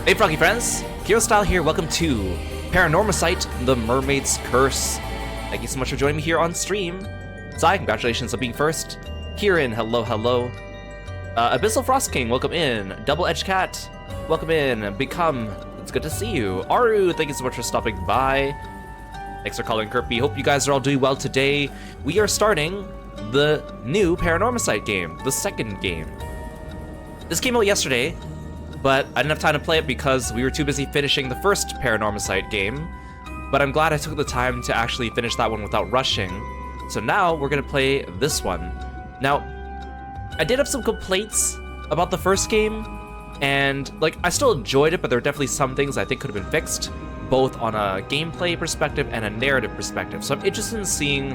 Hey Froggy friends, Kirostyle here, welcome to Paranormasight, the Mermaid's Curse. Thank you so much for joining me here on stream. Sai, congratulations on being first. Kieran, hello, hello. Abyssal Frost King, welcome in. Double Edge Cat, welcome in. Become, it's good to see you. Aru, thank you so much for stopping by. Thanks for calling Kirby, hope you guys are all doing well today. We are starting the new Paranormasight game, the second game. This came out yesterday, but I didn't have time to play it because we were too busy finishing the first Paranormasight game. But I'm glad I took the time to actually finish that one without rushing. So now we're gonna play this one. Now, I did have some complaints about the first game, and like I still enjoyed it, but there are definitely some things I think could have been fixed, both on a gameplay perspective and a narrative perspective. So I'm interested in seeing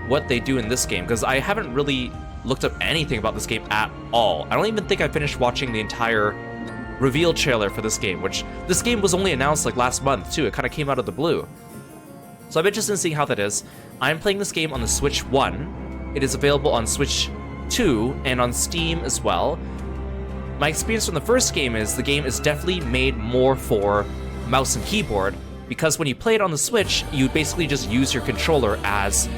what they do in this game, because I haven't really looked up anything about this game at all. I don't even think I finished watching the entire reveal trailer for this game, which this game was only announced like last month too. It kind of came out of the blue. So I'm interested in seeing how that is. I'm playing this game on the Switch 1. It is available on Switch 2 and on Steam as well. My experience from the first game is the game is definitely made more for mouse and keyboard, because when you play it on the Switch, you basically just use your controller as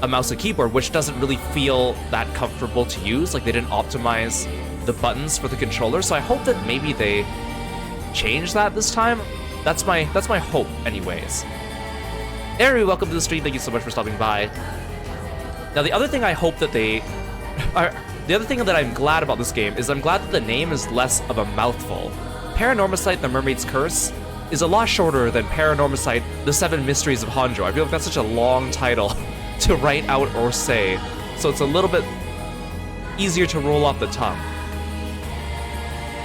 a mouse and keyboard, which doesn't really feel that comfortable to use. Like they didn't optimize the buttons for the controller, so I hope that maybe they change that this time. That's my hope, anyways. Ari, welcome to the stream. Thank you so much for stopping by. Now, the other thing I hope that the other thing that I'm glad about this game is I'm glad that the name is less of a mouthful. Paranormasight, the Mermaid's Curse is a lot shorter than Paranormasight, the Seven Mysteries of Honjo. I feel like that's such a long title to write out or say, so it's a little bit easier to roll off the tongue.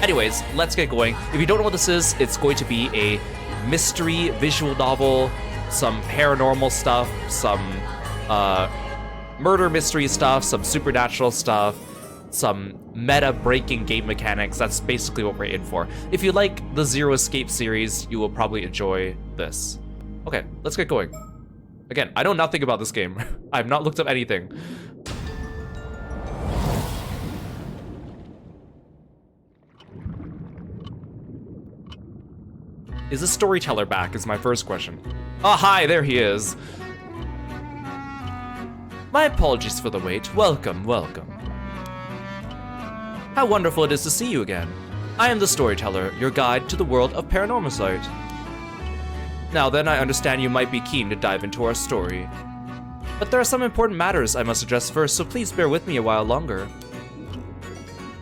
Anyways, let's get going. If you don't know what this is, it's going to be a mystery visual novel, some paranormal stuff, some murder mystery stuff, some supernatural stuff, some meta-breaking game mechanics. That's basically what we're in for. If you like the Zero Escape series, you will probably enjoy this. Okay, let's get going. Again, I know nothing about this game. I've not looked up anything. Is the storyteller back, is my first question. Oh, hi, there he is. My apologies for the wait. Welcome, welcome. How wonderful it is to see you again. I am the storyteller, your guide to the world of Paranormasight. Now then, I understand you might be keen to dive into our story. But there are some important matters I must address first, so please bear with me a while longer.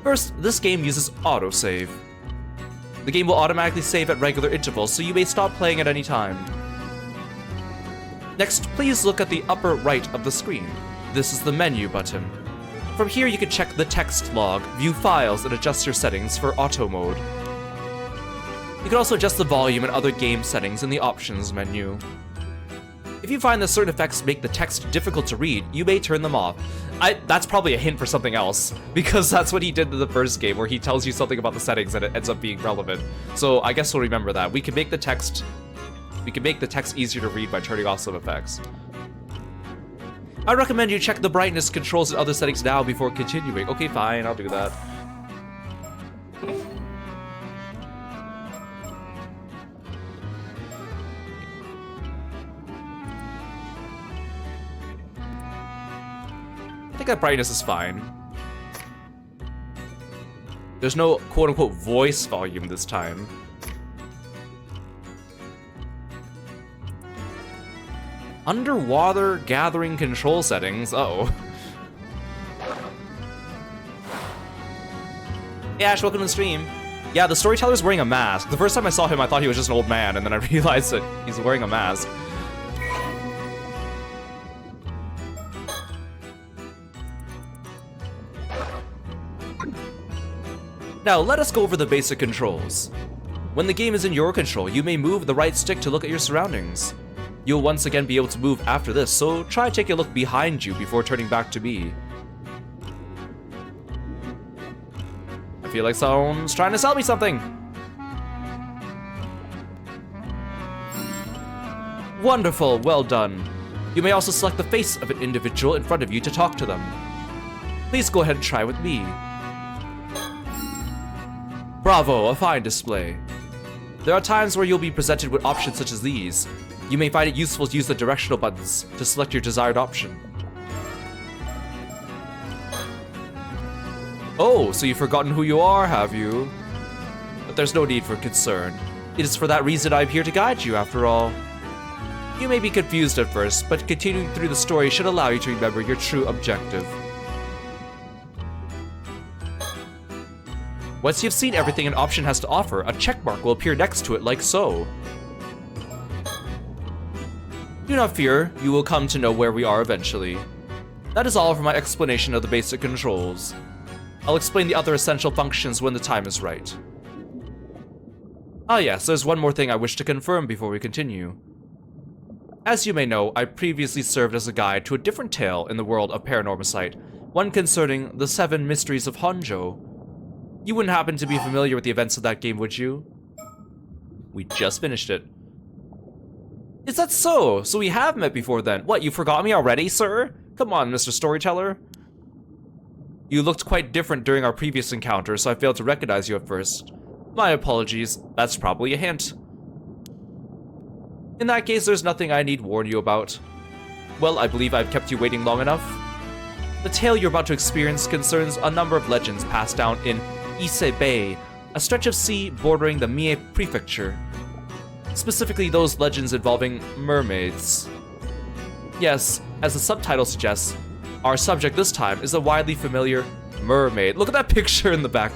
First, this game uses autosave. The game will automatically save at regular intervals, so you may stop playing at any time. Next, please look at the upper right of the screen. This is the menu button. From here, you can check the text log, view files, and adjust your settings for auto mode. You can also adjust the volume and other game settings in the options menu. If you find that certain effects make the text difficult to read, you may turn them off. That's probably a hint for something else, because that's what he did in the first game, where he tells you something about the settings and it ends up being relevant. So I guess we'll remember that. We can make the text easier to read by turning off some effects. I recommend you check the brightness controls and other settings now before continuing. Okay, fine, I'll do that. I think that brightness is fine. There's no quote-unquote voice volume this time. Underwater gathering control settings. Uh-oh. Hey Ash, welcome to the stream. Yeah, the storyteller's wearing a mask. The first time I saw him, I thought he was just an old man, and then I realized that he's wearing a mask. Now, let us go over the basic controls. When the game is in your control, you may move the right stick to look at your surroundings. You'll once again be able to move after this, so try taking a look behind you before turning back to me. I feel like someone's trying to sell me something. Wonderful, well done. You may also select the face of an individual in front of you to talk to them. Please go ahead and try with me. Bravo, a fine display. There are times where you'll be presented with options such as these. You may find it useful to use the directional buttons to select your desired option. Oh, so you've forgotten who you are, have you? But there's no need for concern. It is for that reason I'm here to guide you, after all. You may be confused at first, but continuing through the story should allow you to remember your true objective. Once you've seen everything an option has to offer, a checkmark will appear next to it like so. Do not fear, you will come to know where we are eventually. That is all for my explanation of the basic controls. I'll explain the other essential functions when the time is right. Ah yes, there's one more thing I wish to confirm before we continue. As you may know, I previously served as a guide to a different tale in the world of Paranormasight, one concerning the Seven Mysteries of Honjo. You wouldn't happen to be familiar with the events of that game, would you? We just finished it. Is that so? So we have met before then. What, you forgot me already, sir? Come on, Mr. Storyteller. You looked quite different during our previous encounter, so I failed to recognize you at first. My apologies, that's probably a hint. In that case, there's nothing I need warn you about. Well, I believe I've kept you waiting long enough. The tale you're about to experience concerns a number of legends passed down in Ise Bay, a stretch of sea bordering the Mie Prefecture. Specifically those legends involving mermaids. Yes, as the subtitle suggests, our subject this time is a widely familiar mermaid. Look at that picture in the back.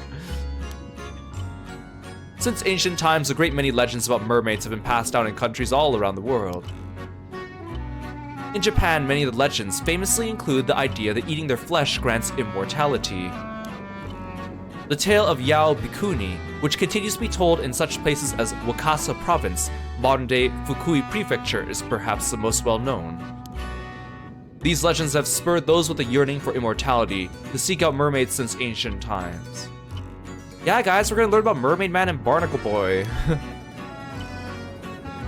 Since ancient times, a great many legends about mermaids have been passed down in countries all around the world. In Japan, many of the legends famously include the idea that eating their flesh grants immortality. The tale of Yao Bikuni, which continues to be told in such places as Wakasa Province, modern-day Fukui Prefecture, is perhaps the most well-known. These legends have spurred those with a yearning for immortality to seek out mermaids since ancient times. Yeah, guys, we're gonna learn about Mermaid Man and Barnacle Boy.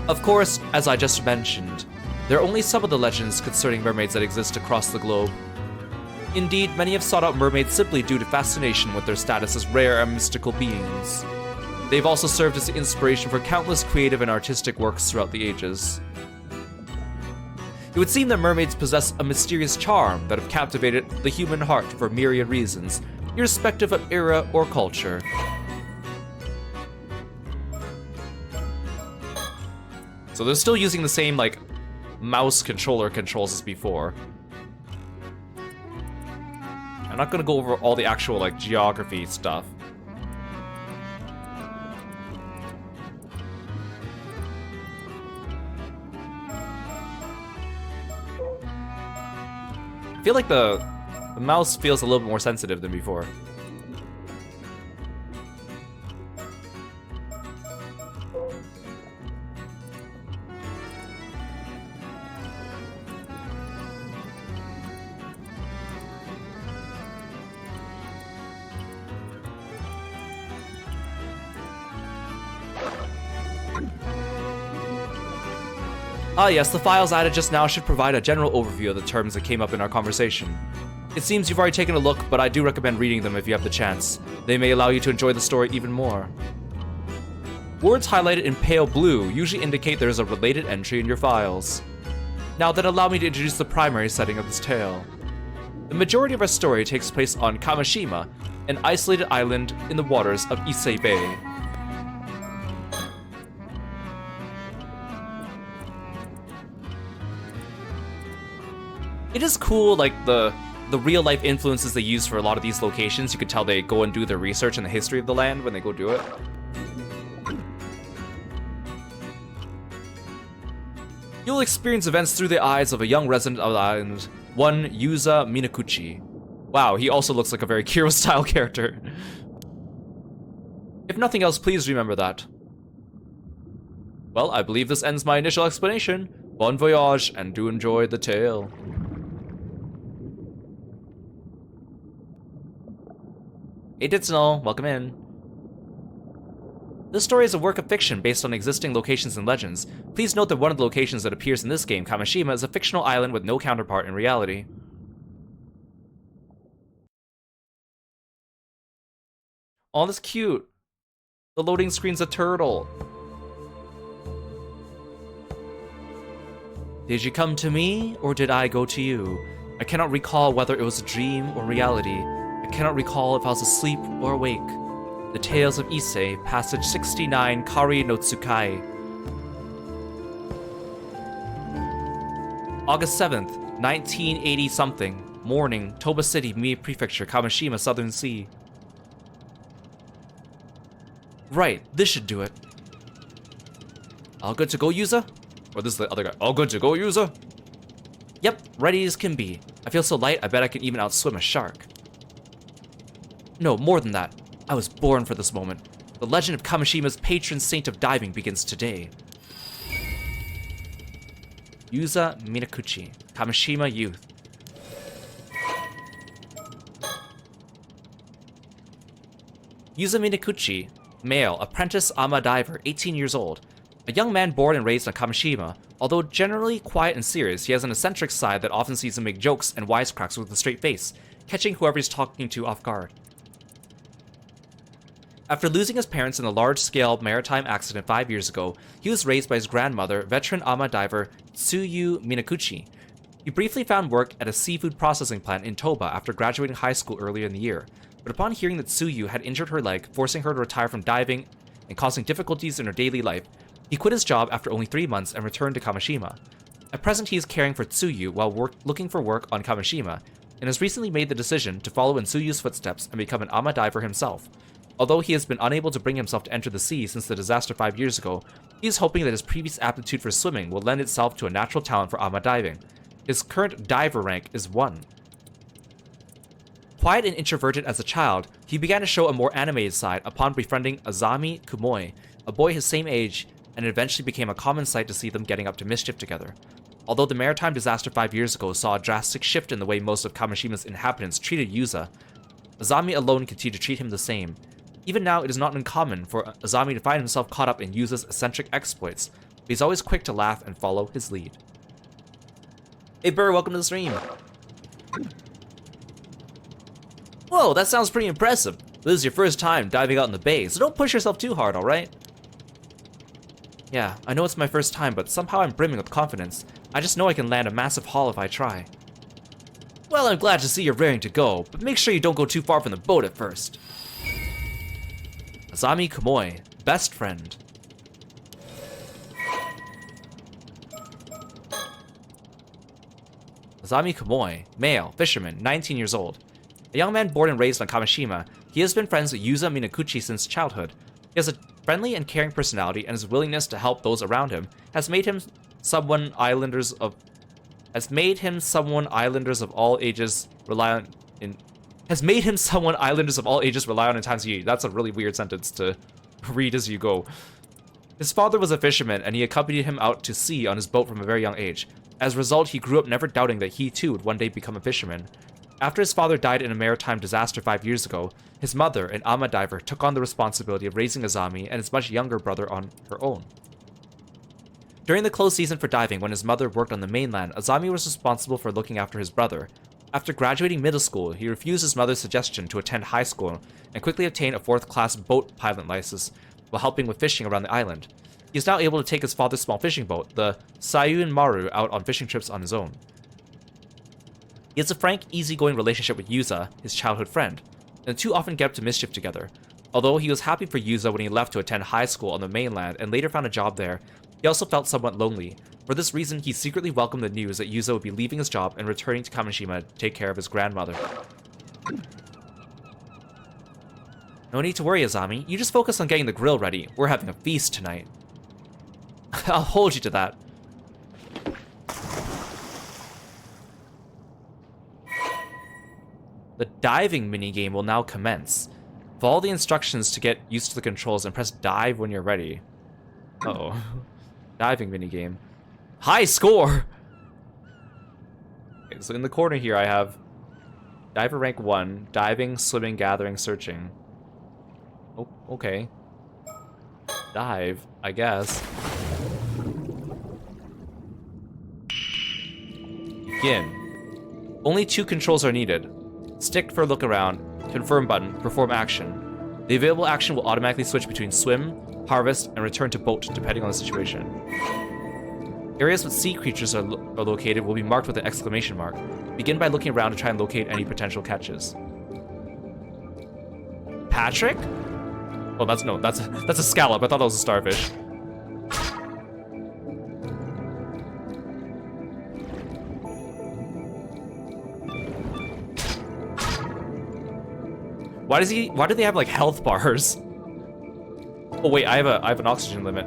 Of course, as I just mentioned, there are only some of the legends concerning mermaids that exist across the globe. Indeed, many have sought out mermaids simply due to fascination with their status as rare and mystical beings. They've also served as the inspiration for countless creative and artistic works throughout the ages. It would seem that mermaids possess a mysterious charm that have captivated the human heart for myriad reasons, irrespective of era or culture. So they're still using the same, like, mouse controller controls as before. I'm not gonna go over all the actual, like, geography stuff. I feel like the mouse feels a little bit more sensitive than before. Ah yes, the files added just now should provide a general overview of the terms that came up in our conversation. It seems you've already taken a look, but I do recommend reading them if you have the chance. They may allow you to enjoy the story even more. Words highlighted in pale blue usually indicate there is a related entry in your files. Now then, allow me to introduce the primary setting of this tale. The majority of our story takes place on Kamishima, an isolated island in the waters of Ise Bay. It is cool, like, the real-life influences they use for a lot of these locations. You can tell they go and do their research in the history of the land when they go do it. You'll experience events through the eyes of a young resident of the island, one Yuza Minakuchi. Wow, he also looks like a very Kirostyle character. If nothing else, please remember that. Well, I believe this ends my initial explanation. Bon voyage, and do enjoy the tale. Hey Ditznell, welcome in. This story is a work of fiction based on existing locations and legends. Please note that one of the locations that appears in this game, Kamishima, is a fictional island with no counterpart in reality. Oh, that's cute. The loading screen's a turtle. Did you come to me, or did I go to you? I cannot recall whether it was a dream or reality. I cannot recall if I was asleep or awake. The Tales of Issei, passage 69, Kari no Tsukai. August 7th, 1980-something. Morning, Toba City, Mie Prefecture, Kamishima, Southern Sea. Right, this should do it. All good to go, Yuza? Or this is the other guy. All good to go, Yuza? Yep, ready as can be. I feel so light, I bet I can even outswim a shark. No, more than that. I was born for this moment. The legend of Kamishima's patron saint of diving begins today. Yuza Minakuchi, Kamishima Youth. Yuza Minakuchi, male, apprentice ama diver, 18 years old. A young man born and raised on Kamishima. Although generally quiet and serious, he has an eccentric side that often sees him make jokes and wisecracks with a straight face, catching whoever he's talking to off guard. After losing his parents in a large-scale maritime accident 5 years ago, he was raised by his grandmother, veteran ama diver Tsuyu Minakuchi. He briefly found work at a seafood processing plant in Toba after graduating high school earlier in the year, but upon hearing that Tsuyu had injured her leg, forcing her to retire from diving and causing difficulties in her daily life, he quit his job after only 3 months and returned to Kamishima. At present, he is caring for Tsuyu while looking for work on Kamishima, and has recently made the decision to follow in Tsuyu's footsteps and become an ama diver himself. Although he has been unable to bring himself to enter the sea since the disaster 5 years ago, he is hoping that his previous aptitude for swimming will lend itself to a natural talent for ama diving. His current diver rank is 1. Quiet and introverted as a child, he began to show a more animated side upon befriending Azami Kumoi, a boy his same age, and it eventually became a common sight to see them getting up to mischief together. Although the maritime disaster 5 years ago saw a drastic shift in the way most of Kamishima's inhabitants treated Yuza, Azami alone continued to treat him the same. Even now, it is not uncommon for Azami to find himself caught up in Yuza's eccentric exploits, but he's always quick to laugh and follow his lead. Hey Burr, welcome to the stream! Whoa, that sounds pretty impressive. This is your first time diving out in the bay, so don't push yourself too hard, alright? Yeah, I know it's my first time, but somehow I'm brimming with confidence. I just know I can land a massive haul if I try. Well, I'm glad to see you're raring to go, but make sure you don't go too far from the boat at first. Azami Kumoi, best friend. Azami Kumoi, male, fisherman, 19 years old. A young man born and raised on Kamishima, he has been friends with Yuza Minakuchi since childhood. He has a friendly and caring personality, and his willingness to help those around him has made him someone islanders of all ages rely on in times of need. That's a really weird sentence to read as you go. His father was a fisherman, and he accompanied him out to sea on his boat from a very young age. As a result, he grew up never doubting that he too would one day become a fisherman. After his father died in a maritime disaster 5 years ago, his mother, an ama diver, took on the responsibility of raising Azami and his much younger brother on her own. During the closed season for diving, when his mother worked on the mainland, Azami was responsible for looking after his brother. After graduating middle school, he refused his mother's suggestion to attend high school and quickly obtained a 4th-class boat pilot license while helping with fishing around the island. He is now able to take his father's small fishing boat, the Sayun Maru, out on fishing trips on his own. He has a frank, easygoing relationship with Yuza, his childhood friend, and the two often get up to mischief together. Although he was happy for Yuza when he left to attend high school on the mainland and later found a job there, he also felt somewhat lonely. For this reason, he secretly welcomed the news that Yuza would be leaving his job and returning to Kamishima to take care of his grandmother. No need to worry, Azami. You just focus on getting the grill ready. We're having a feast tonight. I'll hold you to that. The diving minigame will now commence. Follow the instructions to get used to the controls and press dive when you're ready. Uh-oh. Diving minigame. High score! Okay, so in the corner here I have diver rank 1, diving, swimming, gathering, searching. Oh, okay. Dive, I guess. Begin. Only 2 controls are needed. Stick for look around, confirm button, perform action. The available action will automatically switch between swim, harvest, and return to boat depending on the situation. Areas with sea creatures are located will be marked with an exclamation mark. Begin by looking around to try and locate any potential catches. Patrick? Oh, that's a scallop. I thought that was a starfish. Why do they have like health bars? Oh wait, I have an oxygen limit.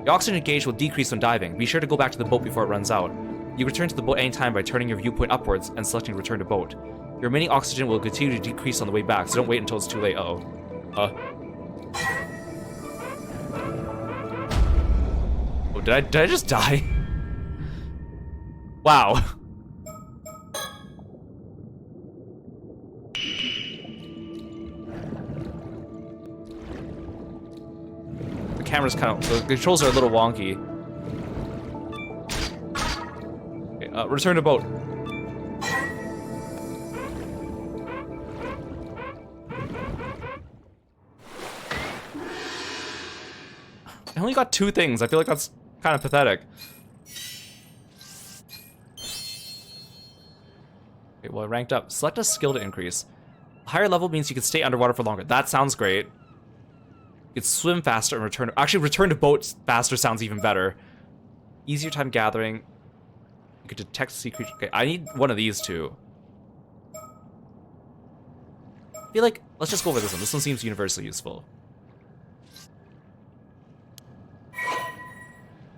The oxygen gauge will decrease when diving. Be sure to go back to the boat before it runs out. You return to the boat anytime by turning your viewpoint upwards and selecting return to boat. Your remaining oxygen will continue to decrease on the way back, so don't wait until it's too late. Oh, did I just die? Wow. The camera's the controls are a little wonky. Okay, return to boat. I only got 2 things. I feel like that's kind of pathetic. Okay, well, I ranked up. Select a skill to increase. A higher level means you can stay underwater for longer. That sounds great. You can swim faster and return. Actually, return to boat faster sounds even better. Easier time gathering. You can detect sea creatures. Okay, I need one of these too. I feel like let's just go over this one. This one seems universally useful.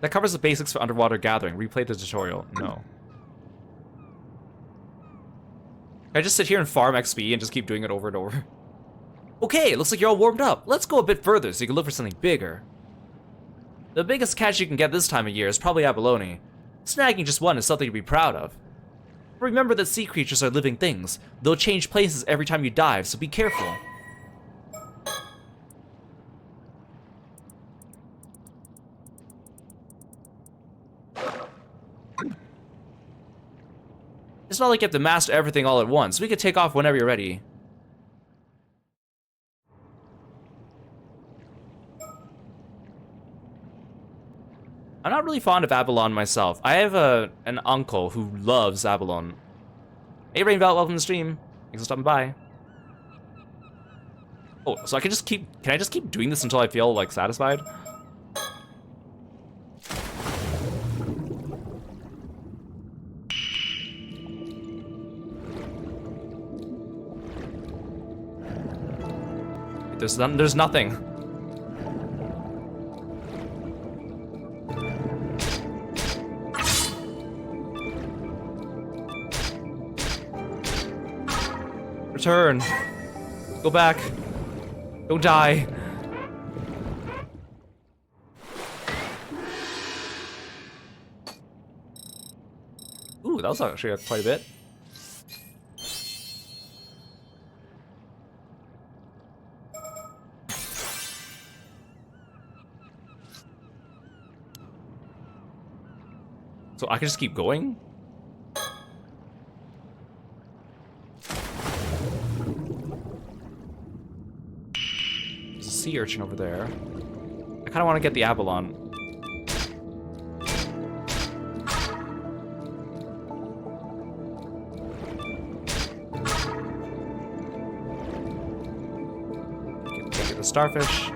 That covers the basics for underwater gathering. Replay the tutorial. No. Can I just sit here and farm XP and just keep doing it over and over? Okay, looks like you're all warmed up. Let's go a bit further so you can look for something bigger. The biggest catch you can get this time of year is probably abalone. Snagging just one is something to be proud of. Remember that sea creatures are living things. They'll change places every time you dive, so be careful. It's not like you have to master everything all at once. We can take off whenever you're ready. I'm not really fond of abalone myself. I have an uncle who loves abalone. Hey Rainbelt, welcome to the stream. Thanks for stopping by. Oh, so can I just keep doing this until I feel like satisfied? There's nothing. Return. Go back. Don't die. Ooh, that was actually quite a bit. So I can just keep going? There's a sea urchin over there. I kind of want to get the abalone. Get the starfish.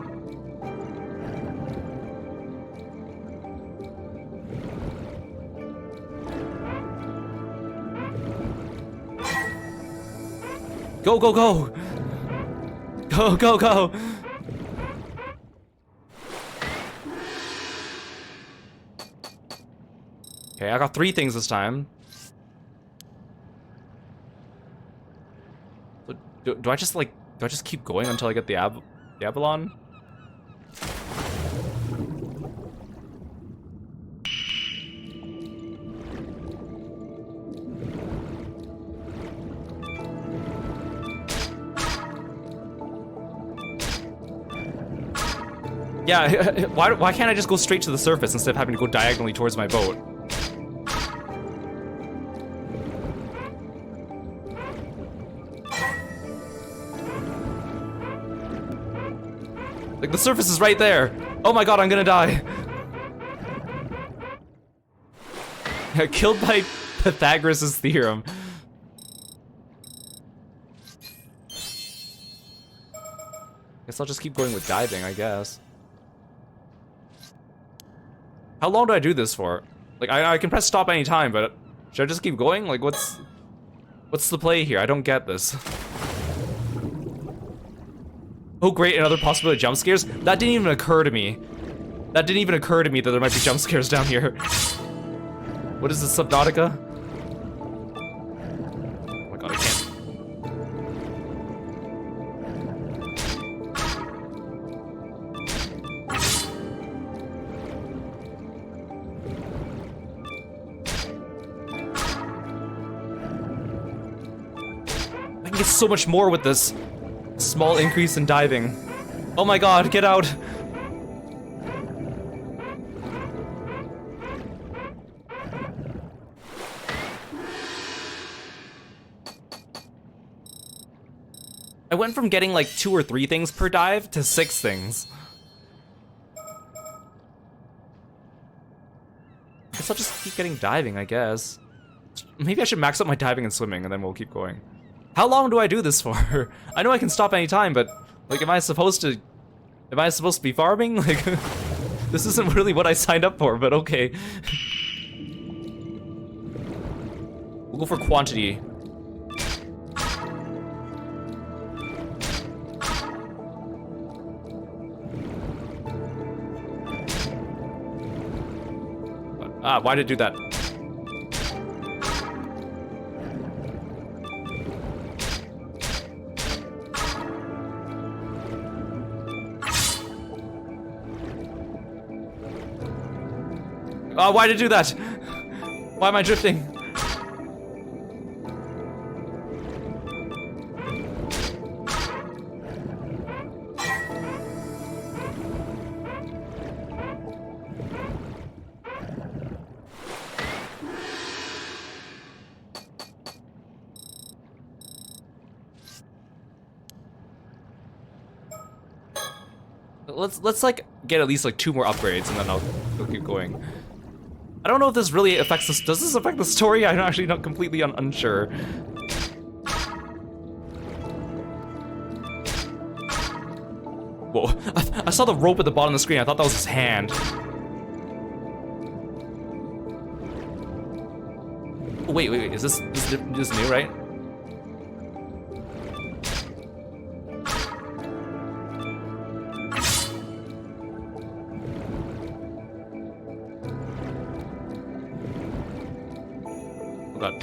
Go, go, go! Go, go, go! Okay, I got 3 things this time. Do I just keep going until I get the abalone? Yeah, why can't I just go straight to the surface instead of having to go diagonally towards my boat? Like, the surface is right there! Oh my god, I'm gonna die! Killed by Pythagoras' theorem. Guess I'll just keep going with diving, I guess. How long do I do this for? Like, I can press stop anytime, but should I just keep going? Like, what's the play here? I don't get this. Oh great, another possibility of jump scares? That didn't even occur to me. That didn't even occur to me that there might be jump scares down here. What is this, Subnautica? Oh my god, I can't. I can get so much more with this small increase in diving. Oh my god, get out! I went from getting like 2 or 3 things per dive to 6 things. Guess I'll just keep getting diving, I guess. Maybe I should max up my diving and swimming, and then we'll keep going. How long do I do this for? I know I can stop anytime, but like, am I supposed to be farming? Like, this isn't really what I signed up for, but okay. We'll go for quantity. Why did it do that? Why did it do that? Why am I drifting? Let's like get at least like 2 more upgrades and then I'll keep going. I don't know if this really affects this. Does this affect the story? I'm actually not completely unsure. Whoa, I saw the rope at the bottom of the screen. I thought that was his hand. Oh, wait, is this new, right? Oh god.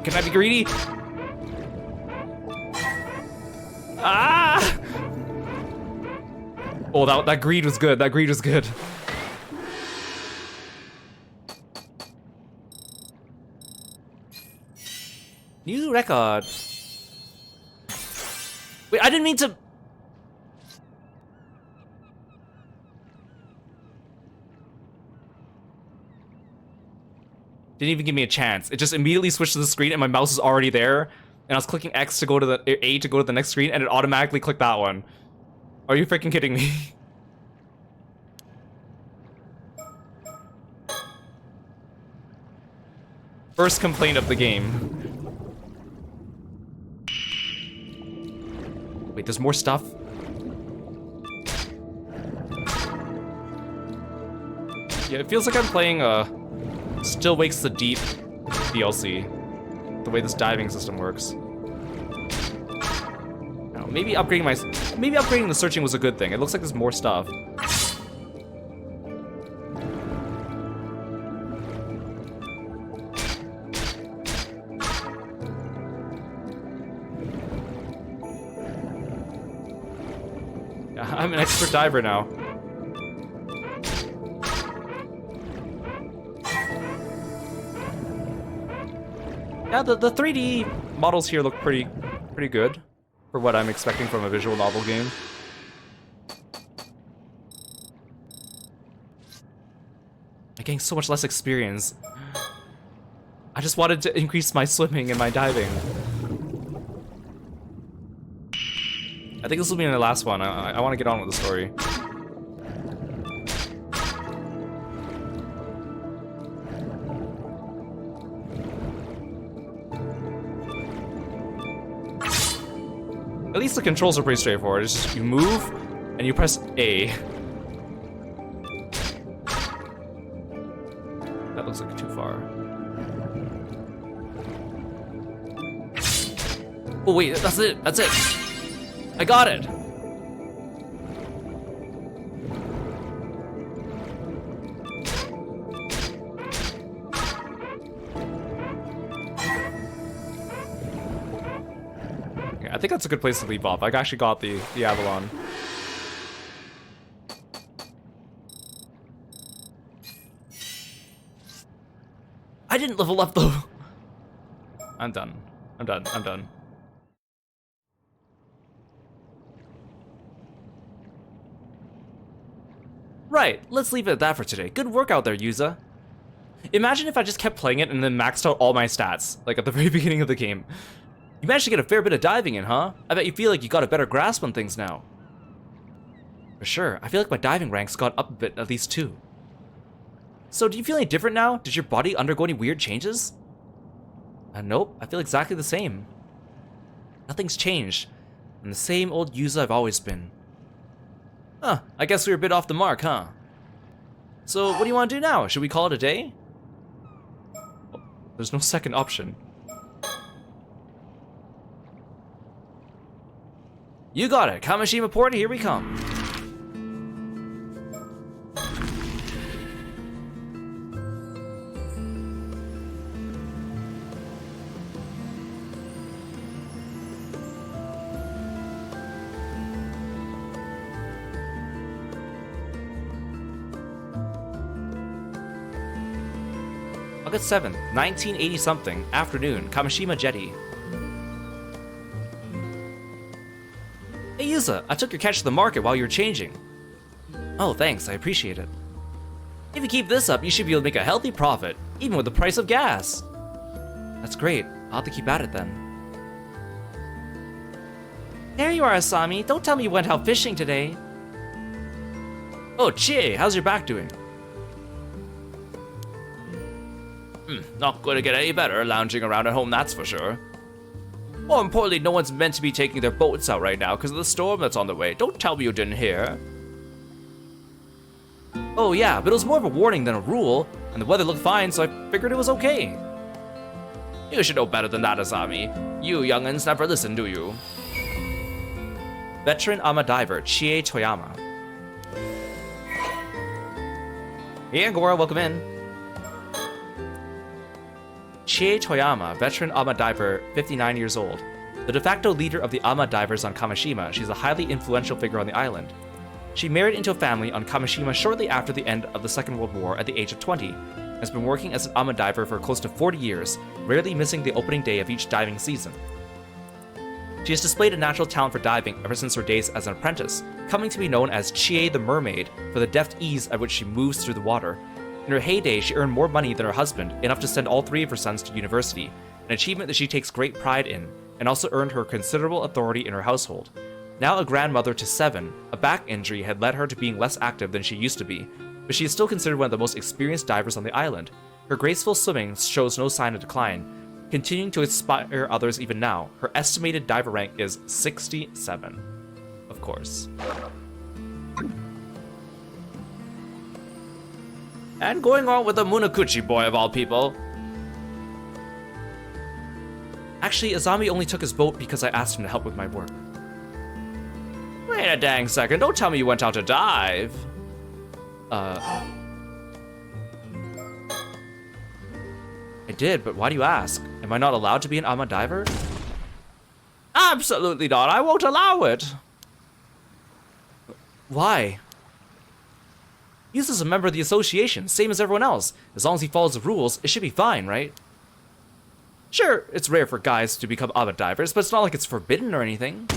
Can I be greedy? Ah! Oh, that greed was good. That greed was good. New record. Wait, I didn't mean to. Didn't even give me a chance. It just immediately switched to the screen and my mouse was already there. And I was clicking X to go to the A to go to the next screen and it automatically clicked that one. Are you freaking kidding me? First complaint of the game. Wait, there's more stuff? Yeah, it feels like I'm playing Still Wakes the Deep DLC. The way this diving system works. Now, maybe upgrading the searching was a good thing. It looks like there's more stuff. I'm an expert diver now. Yeah, the 3D models here look pretty good for what I'm expecting from a visual novel game. I'm getting so much less experience. I just wanted to increase my swimming and my diving. I think this will be the last one. I want to get on with the story. At least the controls are pretty straightforward. It's just you move and you press A. That looks like too far. Oh wait, that's it. That's it. I got it. Okay, I think that's a good place to leave off. I actually got the Avalon. I didn't level up though. I'm done. I'm done. I'm done. Right, let's leave it at that for today. Good work out there, Yuza. Imagine if I just kept playing it and then maxed out all my stats, like at the very beginning of the game. You managed to get a fair bit of diving in, huh? I bet you feel like you got a better grasp on things now. For sure, I feel like my diving ranks got up a bit at least too. So, do you feel any different now? Did your body undergo any weird changes? Nope, I feel exactly the same. Nothing's changed. I'm the same old Yuza I've always been. Huh, I guess we were a bit off the mark, huh? So, what do you want to do now? Should we call it a day? Oh, there's no second option. You got it, Kamishima Port, here we come. August 7th, 1980-something, afternoon, Kamishima Jetty. Hey Yuza, I took your catch to the market while you were changing. Oh, thanks, I appreciate it. If you keep this up, you should be able to make a healthy profit, even with the price of gas. That's great, I'll have to keep at it then. There you are, Asami, don't tell me you went out fishing today. Oh, Chie, how's your back doing? Not going to get any better lounging around at home, that's for sure. More importantly, no one's meant to be taking their boats out right now because of the storm that's on the way. Don't tell me you didn't hear. Oh yeah, but it was more of a warning than a rule, and the weather looked fine, so I figured it was okay. You should know better than that, Asami. You young'uns never listen, do you? Veteran Ama diver, Chie Toyama. Hey Angora, welcome in. Chie Toyama, veteran Ama diver, 59 years old. The de facto leader of the Ama divers on Kamishima, she's a highly influential figure on the island. She married into a family on Kamishima shortly after the end of the Second World War at the age of 20, and has been working as an Ama diver for close to 40 years, rarely missing the opening day of each diving season. She has displayed a natural talent for diving ever since her days as an apprentice, coming to be known as Chie the Mermaid for the deft ease at which she moves through the water. In her heyday, she earned more money than her husband, enough to send all three of her sons to university, an achievement that she takes great pride in, and also earned her considerable authority in her household. Now a grandmother to 7, a back injury had led her to being less active than she used to be, but she is still considered one of the most experienced divers on the island. Her graceful swimming shows no sign of decline, continuing to inspire others even now. Her estimated diver rank is 67. Of course. And going on with the Munakuchi boy of all people. Actually, Azami only took his boat because I asked him to help with my work. Wait a dang second, don't tell me you went out to dive. I did, but why do you ask? Am I not allowed to be an Ama diver? Absolutely not, I won't allow it. Why? Yuza's a member of the association, same as everyone else. As long as he follows the rules, it should be fine, right? Sure, it's rare for guys to become Ama divers, but it's not like it's forbidden or anything.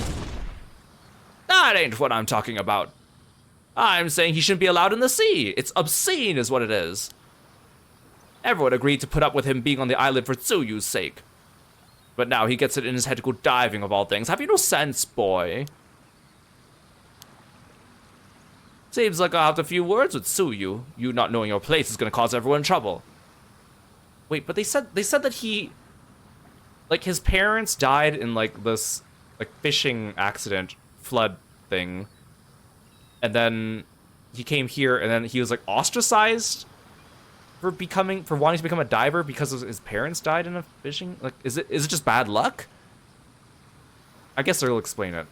That ain't what I'm talking about. I'm saying he shouldn't be allowed in the sea. It's obscene is what it is. Everyone agreed to put up with him being on the island for Tsuyu's sake. But now he gets it in his head to go diving of all things. Have you no sense, boy? Seems like I'll have a few words with Tsuyu. You not knowing your place is gonna cause everyone trouble. Wait, but they said that he... Like, his parents died in, like, this, like, fishing accident flood thing. And then he came here, and then he was, like, ostracized for wanting to become a diver because his parents died in a fishing... Like, is it just bad luck? I guess they'll explain it.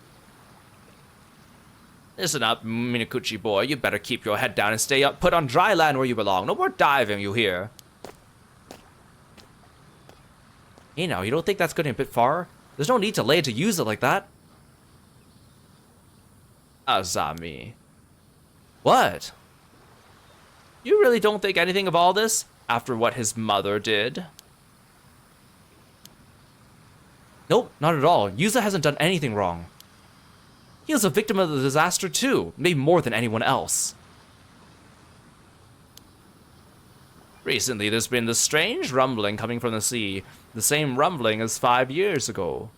Listen up, Minakuchi boy. You better keep your head down and stay up. Put on dry land where you belong. No more diving, you hear? You know, you don't think that's going a bit far? There's no need to lay it to use it like that. Azami. What? You really don't think anything of all this after what his mother did? Nope, not at all. Yuza hasn't done anything wrong. He was a victim of the disaster too, maybe more than anyone else. Recently, there's been this strange rumbling coming from the sea, the same rumbling as 5 years ago.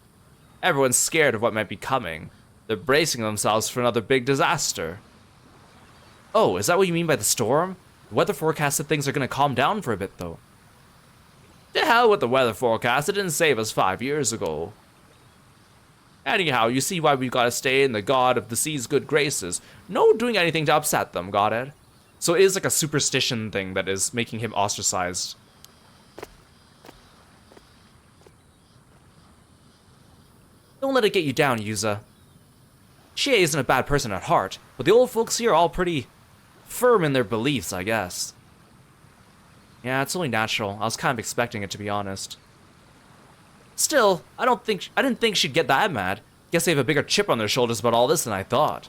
Everyone's scared of what might be coming. They're bracing themselves for another big disaster. Oh, is that what you mean by the storm? The weather forecast said things are going to calm down for a bit, though. To hell with the weather forecast, it didn't save us 5 years ago. Anyhow, you see why we've got to stay in the god of the sea's good graces. No doing anything to upset them, got it? So it is like a superstition thing that is making him ostracized. Don't let it get you down, Yuza. Chie isn't a bad person at heart, but the old folks here are all pretty firm in their beliefs, I guess. Yeah, it's only natural. I was kind of expecting it, to be honest. Still, I didn't think she'd get that mad. Guess they have a bigger chip on their shoulders about all this than I thought.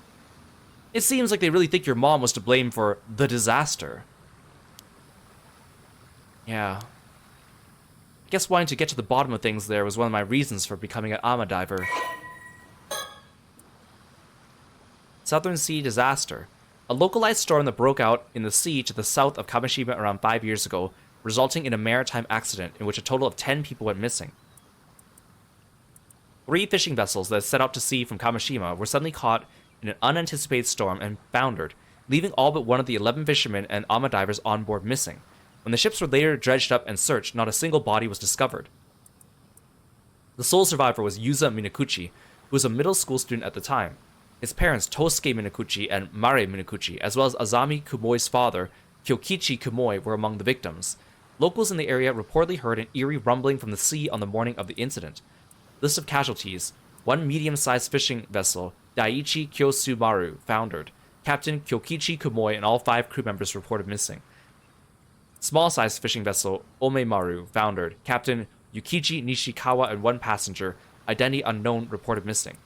It seems like they really think your mom was to blame for the disaster. Yeah. I guess wanting to get to the bottom of things there was one of my reasons for becoming an Ama diver. Southern Sea disaster. A localized storm that broke out in the sea to the south of Kamishima around 5 years ago, resulting in a maritime accident in which a total of 10 people went missing. 3 fishing vessels that set out to sea from Kamishima were suddenly caught in an unanticipated storm and foundered, leaving all but one of the 11 fishermen and Ama divers on board missing. When the ships were later dredged up and searched, not a single body was discovered. The sole survivor was Yuza Minakuchi, who was a middle school student at the time. His parents, Tosuke Minakuchi and Mare Minakuchi, as well as Azami Kumoi's father, Kyokichi Kumoi, were among the victims. Locals in the area reportedly heard an eerie rumbling from the sea on the morning of the incident. List of casualties: 1 medium-sized fishing vessel, Daiichi Kyosumaru, foundered. Captain Kyokichi Kumoi and all 5 crew members reported missing. Small-sized fishing vessel, Omemaru, foundered. Captain Yukichi Nishikawa and 1 passenger, identity unknown, reported missing.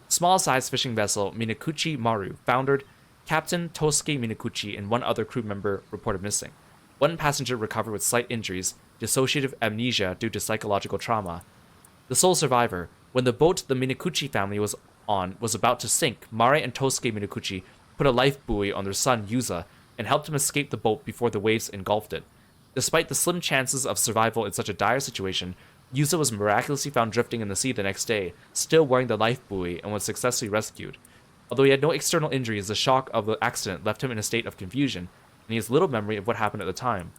Small-sized fishing vessel, Minakuchi Maru, foundered. Captain Tosuke Minakuchi and 1 other crew member reported missing. 1 passenger recovered with slight injuries, dissociative amnesia due to psychological trauma. The sole survivor, when the boat the Minakuchi family was on was about to sink, Mare and Tosuke Minakuchi put a life buoy on their son Yuza and helped him escape the boat before the waves engulfed it. Despite the slim chances of survival in such a dire situation, Yuza was miraculously found drifting in the sea the next day, still wearing the life buoy, and was successfully rescued. Although he had no external injuries, the shock of the accident left him in a state of confusion, and he has little memory of what happened at the time.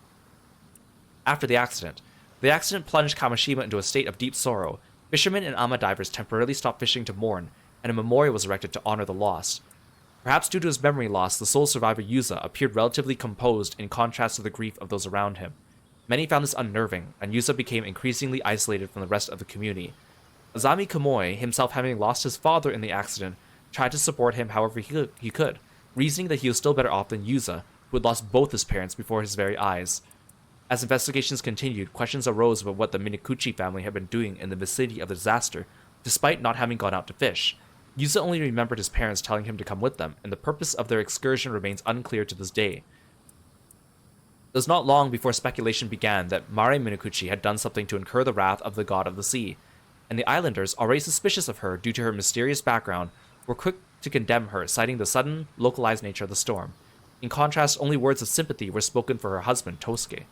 After the accident plunged Kamishima into a state of deep sorrow. Fishermen and Ama divers temporarily stopped fishing to mourn, and a memorial was erected to honor the lost. Perhaps due to his memory loss, the sole survivor Yuza appeared relatively composed in contrast to the grief of those around him. Many found this unnerving, and Yuza became increasingly isolated from the rest of the community. Azami Kumoi, himself having lost his father in the accident, tried to support him however he could, reasoning that he was still better off than Yuza, who had lost both his parents before his very eyes. As investigations continued, questions arose about what the Minakuchi family had been doing in the vicinity of the disaster, despite not having gone out to fish. Yuza only remembered his parents telling him to come with them, and the purpose of their excursion remains unclear to this day. It was not long before speculation began that Mare Minakuchi had done something to incur the wrath of the god of the sea, and the islanders, already suspicious of her due to her mysterious background, were quick to condemn her, citing the sudden, localized nature of the storm. In contrast, only words of sympathy were spoken for her husband, Tosuke.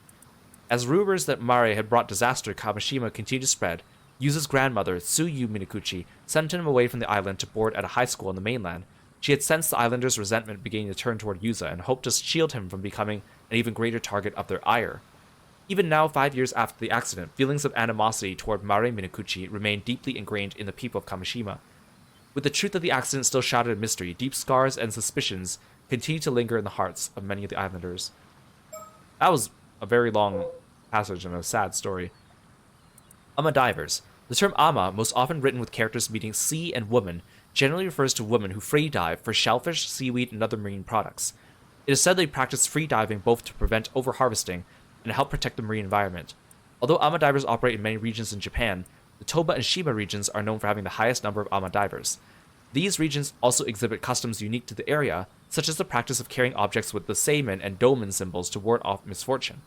As rumors that Mare had brought disaster to Kamishima continued to spread, Yuza's grandmother, Tsuyu Minakuchi, sent him away from the island to board at a high school on the mainland. She had sensed the islanders' resentment beginning to turn toward Yuza and hoped to shield him from becoming an even greater target of their ire. Even now, 5 years after the accident, feelings of animosity toward Mare Minakuchi remain deeply ingrained in the people of Kamishima. With the truth of the accident still shrouded in mystery, deep scars and suspicions continue to linger in the hearts of many of the islanders. That was a very long passage and a sad story. Ama divers. The term ama, most often written with characters meaning sea and woman, generally refers to women who free dive for shellfish, seaweed, and other marine products. It is said they practice free diving both to prevent overharvesting and help protect the marine environment. Although ama divers operate in many regions in Japan, the Toba and Shima regions are known for having the highest number of ama divers. These regions also exhibit customs unique to the area, such as the practice of carrying objects with the Seimen and Domen symbols to ward off misfortune.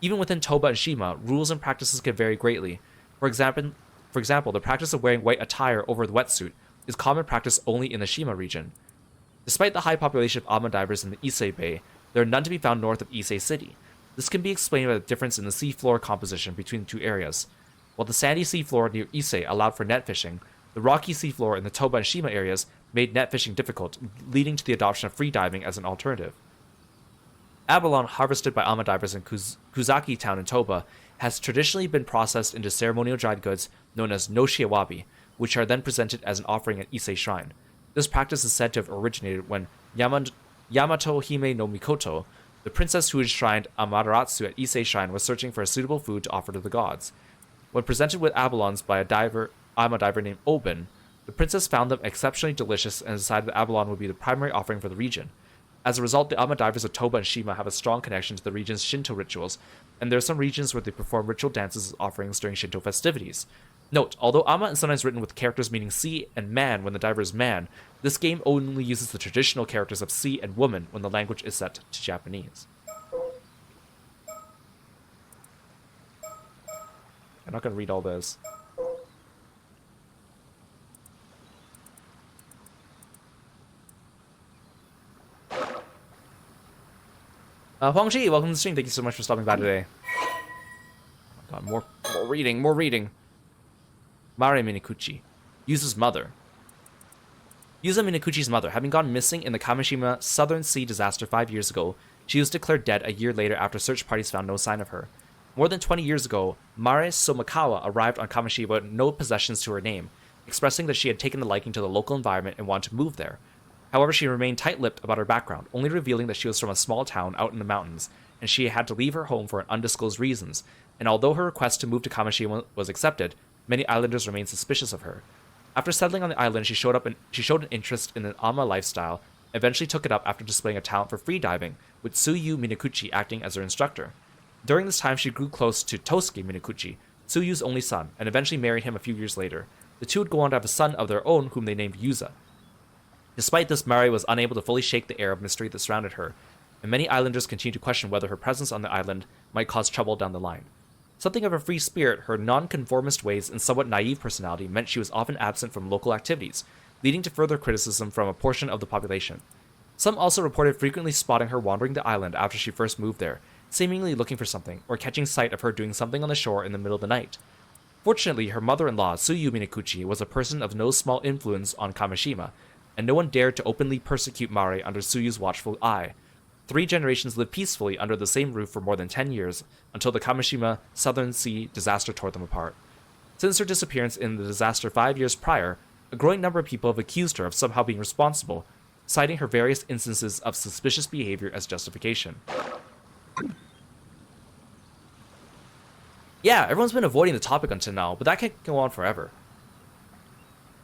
Even within Toba and Shima, rules and practices can vary greatly. For example, the practice of wearing white attire over the wetsuit is common practice only in the Shima region. Despite the high population of ama divers in the Ise Bay, there are none to be found north of Ise City. This can be explained by the difference in the seafloor composition between the two areas. While the sandy seafloor near Ise allowed for net fishing, the rocky seafloor in the Toba and Shima areas made net fishing difficult, leading to the adoption of free diving as an alternative. Abalone harvested by ama divers in Kuzaki town in Toba has traditionally been processed into ceremonial dried goods known as noshiawabi, which are then presented as an offering at Ise Shrine. This practice is said to have originated when Yamato Hime no Mikoto, the princess who enshrined Amaterasu at Ise Shrine, was searching for a suitable food to offer to the gods. When presented with abalones by a ama diver named Oben, the princess found them exceptionally delicious and decided that abalone would be the primary offering for the region. As a result, the ama divers of Toba and Shima have a strong connection to the region's Shinto rituals, and there are some regions where they perform ritual dances as offerings during Shinto festivities. Note, although ama is sometimes written with characters meaning sea and man when the diver is man, this game only uses the traditional characters of sea and woman when the language is set to Japanese. I'm not going to read all this. Huangji, welcome to the stream. Thank you so much for stopping by today. Oh my god, more reading. Mare Minakuchi. Yuza's mother. Yuza Minakuchi's mother, having gone missing in the Kamishima Southern Sea disaster 5 years ago, she was declared dead a year later after search parties found no sign of her. More than 20 years ago, Mare Somakawa arrived on Kamishima with no possessions to her name, expressing that she had taken a liking to the local environment and wanted to move there. However, she remained tight-lipped about her background, only revealing that she was from a small town out in the mountains, and she had to leave her home for undisclosed reasons, and although her request to move to Kamishima was accepted, many islanders remained suspicious of her. After settling on the island, she showed an interest in an ama lifestyle, and eventually took it up after displaying a talent for freediving, with Tsuyu Minakuchi acting as her instructor. During this time, she grew close to Tosuke Minakuchi, Tsuyu's only son, and eventually married him a few years later. The two would go on to have a son of their own, whom they named Yuza. Despite this, Mari was unable to fully shake the air of mystery that surrounded her, and many islanders continued to question whether her presence on the island might cause trouble down the line. Something of a free spirit, her non-conformist ways and somewhat naive personality meant she was often absent from local activities, leading to further criticism from a portion of the population. Some also reported frequently spotting her wandering the island after she first moved there, seemingly looking for something, or catching sight of her doing something on the shore in the middle of the night. Fortunately, her mother-in-law, Tsuyu Minakuchi, was a person of no small influence on Kamishima, and no one dared to openly persecute Mare under Tsuyu's watchful eye. 3 generations lived peacefully under the same roof for more than 10 years, until the Kamishima Southern Sea disaster tore them apart. Since her disappearance in the disaster 5 years prior, a growing number of people have accused her of somehow being responsible, citing her various instances of suspicious behavior as justification. Yeah, everyone's been avoiding the topic until now, but that can't go on forever.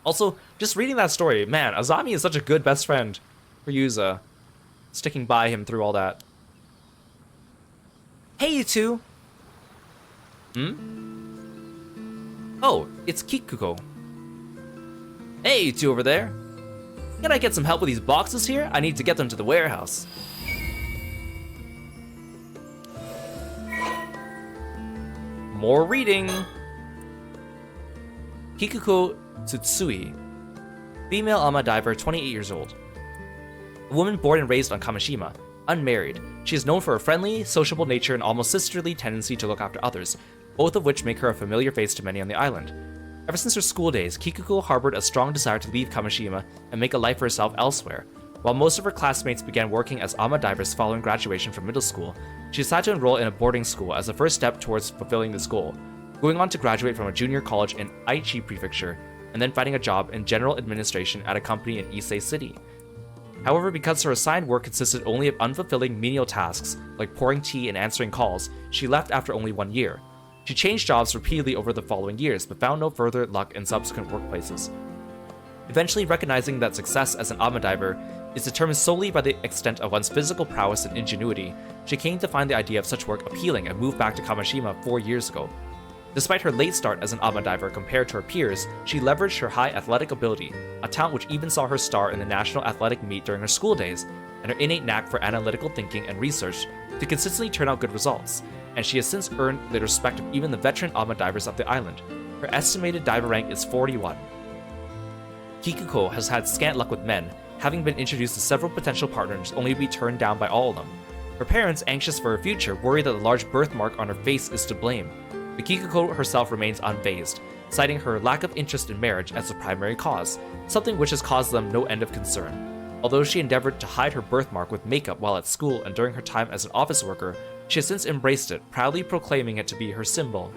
Also, just reading that story, man, Azami is such a good best friend for Yuza, sticking by him through all that. Hey, you two! Oh, it's Kikuko. Hey, you two over there. Can I get some help with these boxes here? I need to get them to the warehouse. More reading. Kikuko Tsutsui, female ama diver, 28 years old. A woman born and raised on Kamishima, unmarried. She is known for her friendly, sociable nature and almost sisterly tendency to look after others, both of which make her a familiar face to many on the island. Ever since her school days, Kikuko harbored a strong desire to leave Kamishima and make a life for herself elsewhere. While most of her classmates began working as ama divers following graduation from middle school, she decided to enroll in a boarding school as the first step towards fulfilling this goal, going on to graduate from a junior college in Aichi Prefecture, and then finding a job in general administration at a company in Issei City. However, because her assigned work consisted only of unfulfilling menial tasks, like pouring tea and answering calls, she left after only 1 year. She changed jobs repeatedly over the following years, but found no further luck in subsequent workplaces. Eventually recognizing that success as an ama diver is determined solely by the extent of one's physical prowess and ingenuity, she came to find the idea of such work appealing and moved back to Kamishima 4 years ago. Despite her late start as an ama diver compared to her peers, she leveraged her high athletic ability, a talent which even saw her star in the national athletic meet during her school days, and her innate knack for analytical thinking and research to consistently turn out good results, and she has since earned the respect of even the veteran ama divers of the island. Her estimated diver rank is 41. Kikuko has had scant luck with men, having been introduced to several potential partners only to be turned down by all of them. Her parents, anxious for her future, worry that the large birthmark on her face is to blame. But Kikuko herself remains unfazed, citing her lack of interest in marriage as the primary cause, something which has caused them no end of concern. Although she endeavored to hide her birthmark with makeup while at school and during her time as an office worker, she has since embraced it, proudly proclaiming it to be her symbol.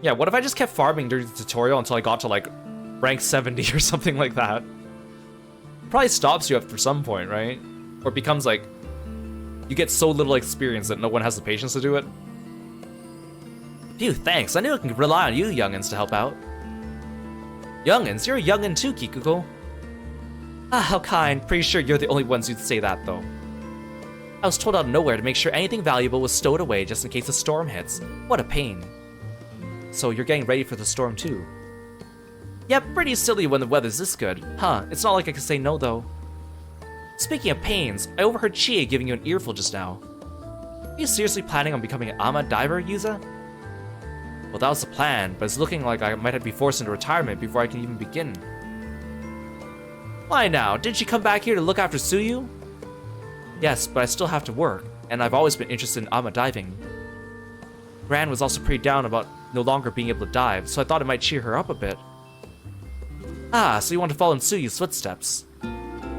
Yeah, what if I just kept farming during the tutorial until I got to like rank 70 or something like that? Probably stops you after some point, right? Or it becomes like you get so little experience that no one has the patience to do it. Phew, thanks. I knew I could rely on you youngins to help out. Youngins? You're a youngin too, Kikuko. Ah, how kind. Pretty sure you're the only ones who'd say that, though. I was told out of nowhere to make sure anything valuable was stowed away just in case a storm hits. What a pain. So you're getting ready for the storm too? Yep, pretty silly when the weather's this good. Huh, it's not like I can say no, though. Speaking of pains, I overheard Chie giving you an earful just now. Are you seriously planning on becoming an ama diver, Yuza? Well, that was the plan, but it's looking like I might have to be forced into retirement before I can even begin. Why now? Didn't she come back here to look after Tsuyu? Yes, but I still have to work, and I've always been interested in ama diving. Gran was also pretty down about no longer being able to dive, so I thought it might cheer her up a bit. Ah, so you want to follow in Tsuyu's footsteps.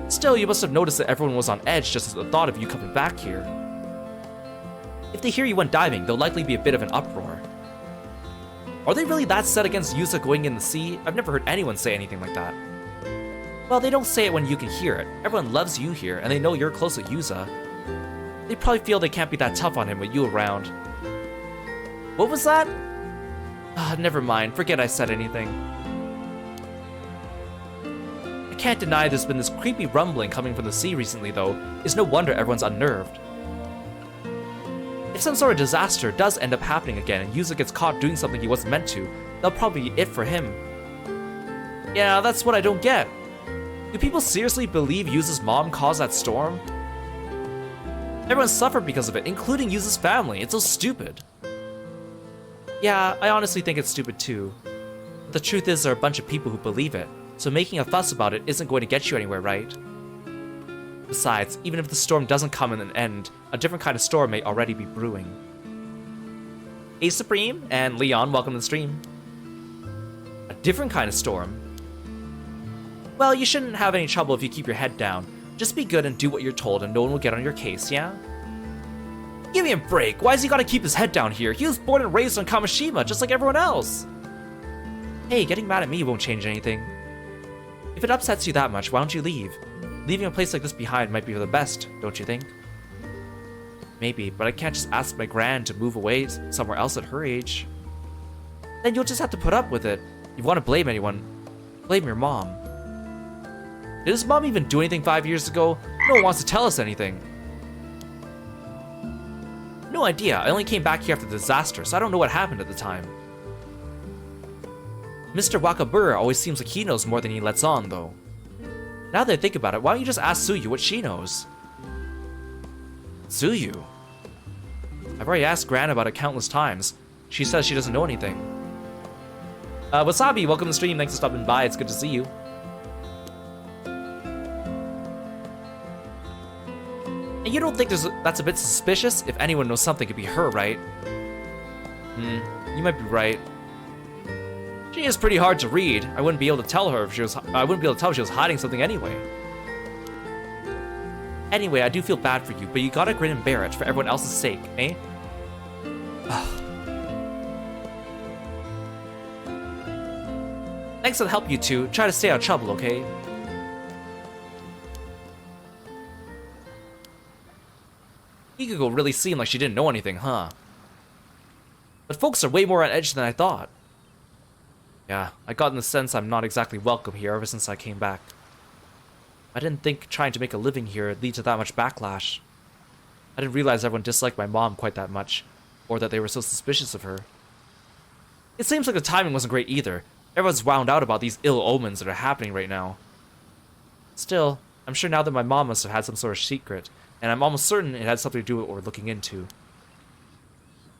Still, you must have noticed that everyone was on edge just at the thought of you coming back here. If they hear you went diving, there'll likely be a bit of an uproar. Are they really that set against Yuza going in the sea? I've never heard anyone say anything like that. Well, they don't say it when you can hear it. Everyone loves you here, and they know you're close to Yuza. They probably feel they can't be that tough on him with you around. What was that? Ah, never mind. Forget I said anything. I can't deny there's been this creepy rumbling coming from the sea recently, though. It's no wonder everyone's unnerved. If some sort of disaster does end up happening again and Yuza gets caught doing something he wasn't meant to, that'll probably be it for him. Yeah, that's what I don't get. Do people seriously believe Yuza's mom caused that storm? Everyone suffered because of it, including Yuza's family. It's so stupid. Yeah, I honestly think it's stupid too. But the truth is there are a bunch of people who believe it, so making a fuss about it isn't going to get you anywhere, right? Besides, even if the storm doesn't come in an end, a different kind of storm may already be brewing. Hey Supreme, and Leon, welcome to the stream. A different kind of storm? Well, you shouldn't have any trouble if you keep your head down. Just be good and do what you're told and no one will get on your case, yeah? Give me a break, why has he gotta keep his head down here? He was born and raised on Kamishima, just like everyone else. Hey, getting mad at me won't change anything. If it upsets you that much, why don't you leave? Leaving a place like this behind might be for the best, don't you think? Maybe, but I can't just ask my gran to move away somewhere else at her age. Then you'll just have to put up with it. If you want to blame anyone, blame your mom. Did his mom even do anything 5 years ago? No one wants to tell us anything. No idea, I only came back here after the disaster, so I don't know what happened at the time. Mr. Wakabura always seems like he knows more than he lets on, though. Now that I think about it, why don't you just ask Tsuyu what she knows? Tsuyu? I've already asked Gran about it countless times. She says she doesn't know anything. Wasabi, welcome to the stream, thanks for stopping by, it's good to see you. And you don't think that's a bit suspicious? If anyone knows something, it'd be her, right? You might be right. She is pretty hard to read. I wouldn't be able to tell her if she was. I wouldn't be able to tell if she was hiding something anyway. Anyway, I do feel bad for you, but you gotta grin and bear it for everyone else's sake, eh? Thanks for the help, you two. Try to stay out of trouble, okay? Ikuko really seemed like she didn't know anything, huh? But folks are way more on edge than I thought. Yeah, I got in the sense I'm not exactly welcome here ever since I came back. I didn't think trying to make a living here would lead to that much backlash. I didn't realize everyone disliked my mom quite that much, or that they were so suspicious of her. It seems like the timing wasn't great either. Everyone's wound out about these ill omens that are happening right now. Still, I'm sure now that my mom must have had some sort of secret, and I'm almost certain it had something to do with what we're looking into.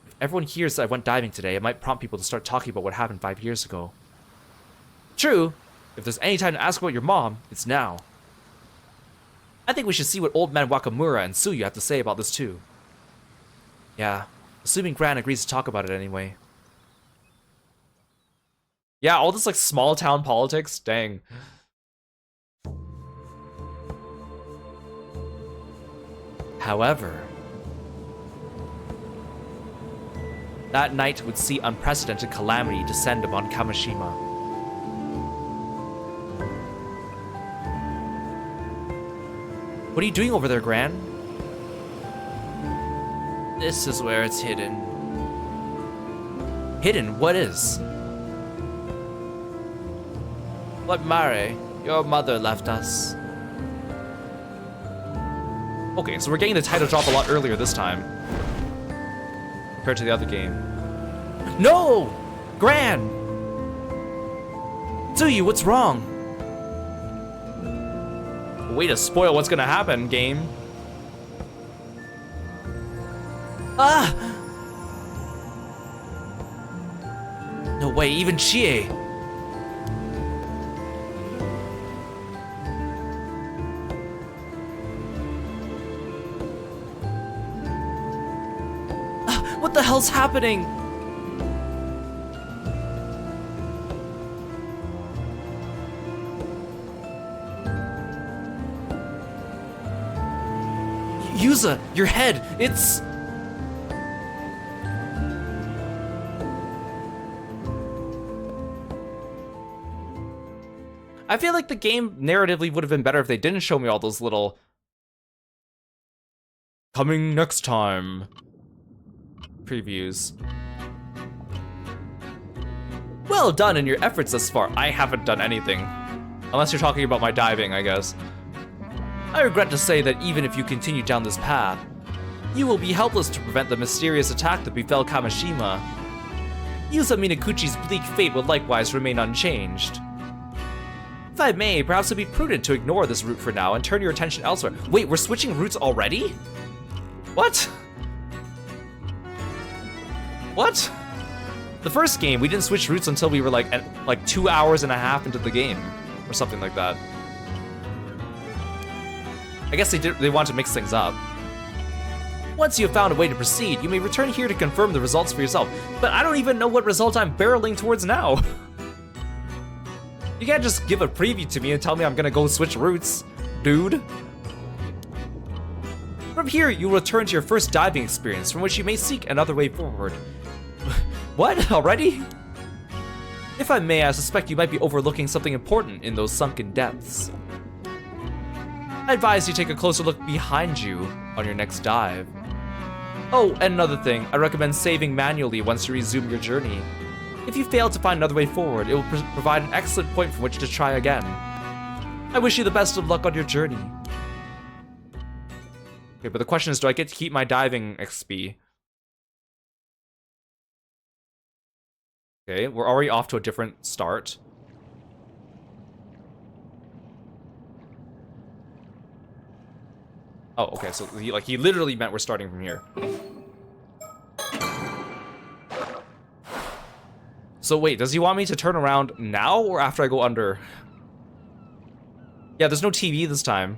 If everyone hears that I went diving today, it might prompt people to start talking about what happened 5 years ago. True, if there's any time to ask about your mom, it's now. I think we should see what Old Man Wakamura and Tsuyu have to say about this too. Yeah, assuming Gran agrees to talk about it anyway. Yeah, all this like small town politics, dang. However, that night would see unprecedented calamity descend upon Kamishima. What are you doing over there, Gran? This is where it's hidden. Hidden? What is? What Mare, your mother left us. Okay, so we're getting the title drop a lot earlier this time compared to the other game. No! Gran! Tsuyu, what's wrong? Way to spoil what's gonna happen, game. Ah! No way, even Chie. What the hell's happening? Yuza, your head, it's... I feel like the game narratively would have been better if they didn't show me all those little... coming next time... previews. Well done in your efforts thus far. I haven't done anything. Unless you're talking about my diving, I guess. I regret to say that even if you continue down this path, you will be helpless to prevent the mysterious attack that befell Kamishima. Yusa Minakuchi's bleak fate will likewise remain unchanged. If I may, perhaps it'd be prudent to ignore this route for now and turn your attention elsewhere. Wait, we're switching routes already? What? What? The first game, we didn't switch routes until we were like 2 hours and a half into the game, or something like that. I guess they want to mix things up. Once you have found a way to proceed, you may return here to confirm the results for yourself. But I don't even know what result I'm barreling towards now. You can't just give a preview to me and tell me I'm gonna go switch routes, dude. From here, you'll return to your first diving experience, from which you may seek another way forward. What? Already? If I may, I suspect you might be overlooking something important in those sunken depths. I advise you take a closer look behind you on your next dive. Oh, and another thing, I recommend saving manually once you resume your journey. If you fail to find another way forward, it will provide an excellent point from which to try again. I wish you the best of luck on your journey. Okay, but the question is, do I get to keep my diving XP? Okay, we're already off to a different start. Oh, okay, so he literally meant we're starting from here. So wait, does he want me to turn around now or after I go under? Yeah, there's no TV this time.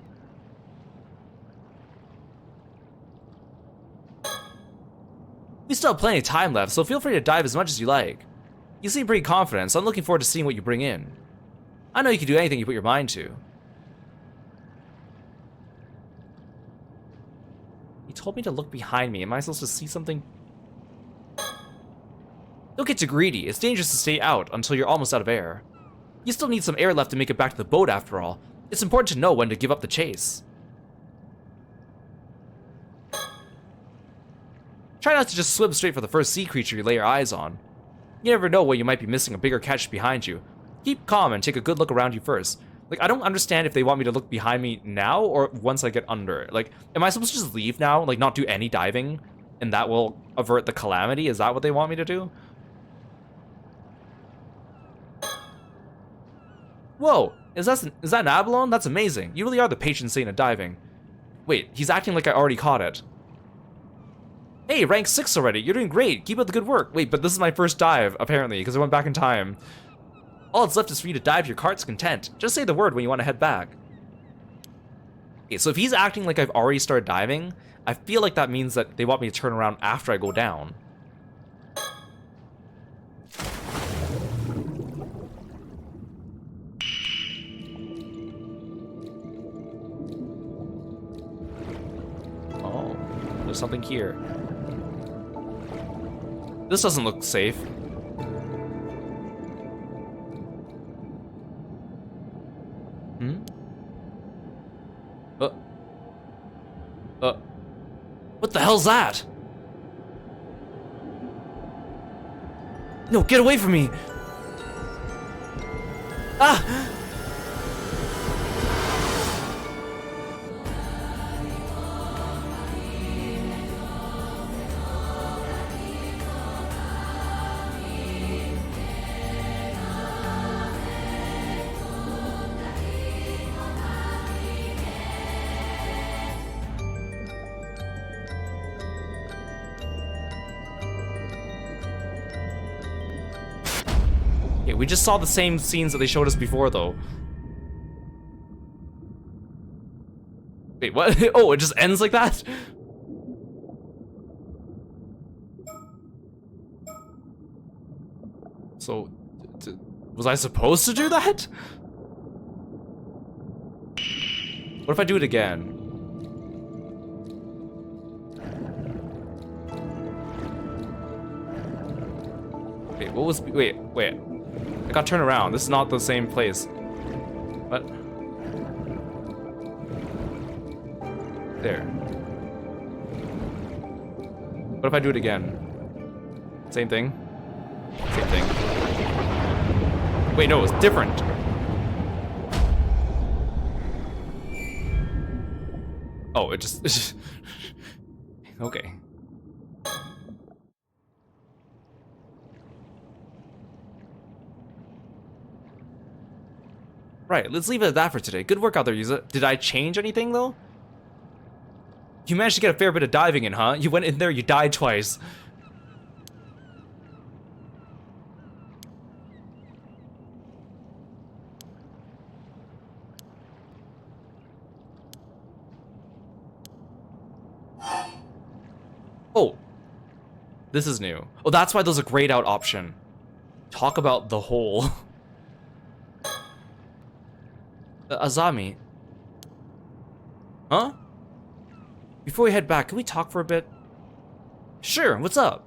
We still have plenty of time left, so feel free to dive as much as you like. You seem pretty confident, so I'm looking forward to seeing what you bring in. I know you can do anything you put your mind to. He told me to look behind me. Am I supposed to see something? Don't get too greedy. It's dangerous to stay out until you're almost out of air. You still need some air left to make it back to the boat after all. It's important to know when to give up the chase. Try not to just swim straight for the first sea creature you lay your eyes on. You never know when you might be missing a bigger catch behind you. Keep calm and take a good look around you first. Like, I don't understand if they want me to look behind me now or once I get under. Like, am I supposed to just leave now? Like, not do any diving? And that will avert the calamity? Is that what they want me to do? Whoa, is that an abalone? That's amazing. You really are the patron saint of diving. Wait, he's acting like I already caught it. Hey, rank 6 already. You're doing great. Keep up the good work. Wait, but this is my first dive, apparently, because I went back in time. All that's left is for you to dive to your heart's content. Just say the word when you want to head back. Okay, so if he's acting like I've already started diving, I feel like that means that they want me to turn around after I go down. Oh, there's something here. This doesn't look safe. What the hell's that? No, get away from me! Ah! We just saw the same scenes that they showed us before, though. Wait, what? Oh, it just ends like that? So, was I supposed to do that? What if I do it again? Wait, what was... Wait. I got turned around. This is not the same place. What? There. What if I do it again? Same thing? Same thing. Wait, no, it's different. Oh, it just... Okay. Right, let's leave it at that for today. Good work out there, Yuza. Did I change anything, though? You managed to get a fair bit of diving in, huh? You went in there, you died twice. Oh. This is new. Oh, that's why there's a grayed out option. Talk about the hole. Azami. Huh? Before we head back, can we talk for a bit? Sure, what's up?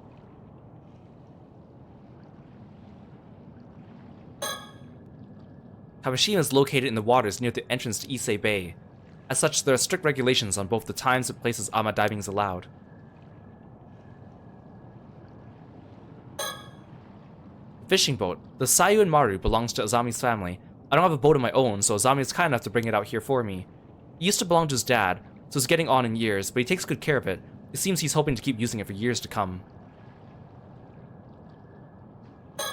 Kamishima is located in the waters near the entrance to Issei Bay. As such, there are strict regulations on both the times and places ama diving is allowed. Fishing boat. The Sayu and Maru belongs to Azami's family. I don't have a boat of my own, so Azami is kind enough to bring it out here for me. It used to belong to his dad, so it's getting on in years, but he takes good care of it. It seems he's hoping to keep using it for years to come. The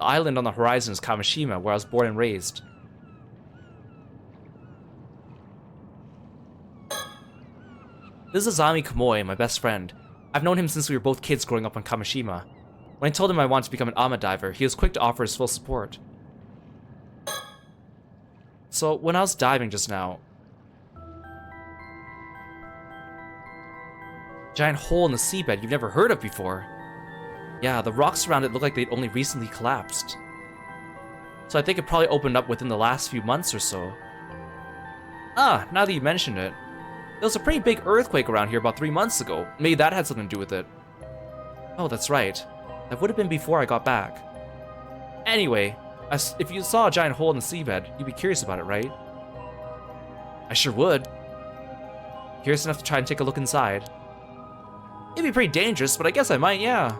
island on the horizon is Kamishima, where I was born and raised. This is Azami Kamoi, my best friend. I've known him since we were both kids growing up on Kamishima. When I told him I wanted to become an ama diver, he was quick to offer his full support. So, when I was diving just now... Giant hole in the seabed you've never heard of before. Yeah, the rocks around it look like they'd only recently collapsed. So I think it probably opened up within the last few months or so. Ah, now that you mention it. There was a pretty big earthquake around here about 3 months ago. Maybe that had something to do with it. Oh, that's right. That would have been before I got back. Anyway, if you saw a giant hole in the seabed, you'd be curious about it, right? I sure would. Curious enough to try and take a look inside. It'd be pretty dangerous, but I guess I might, yeah.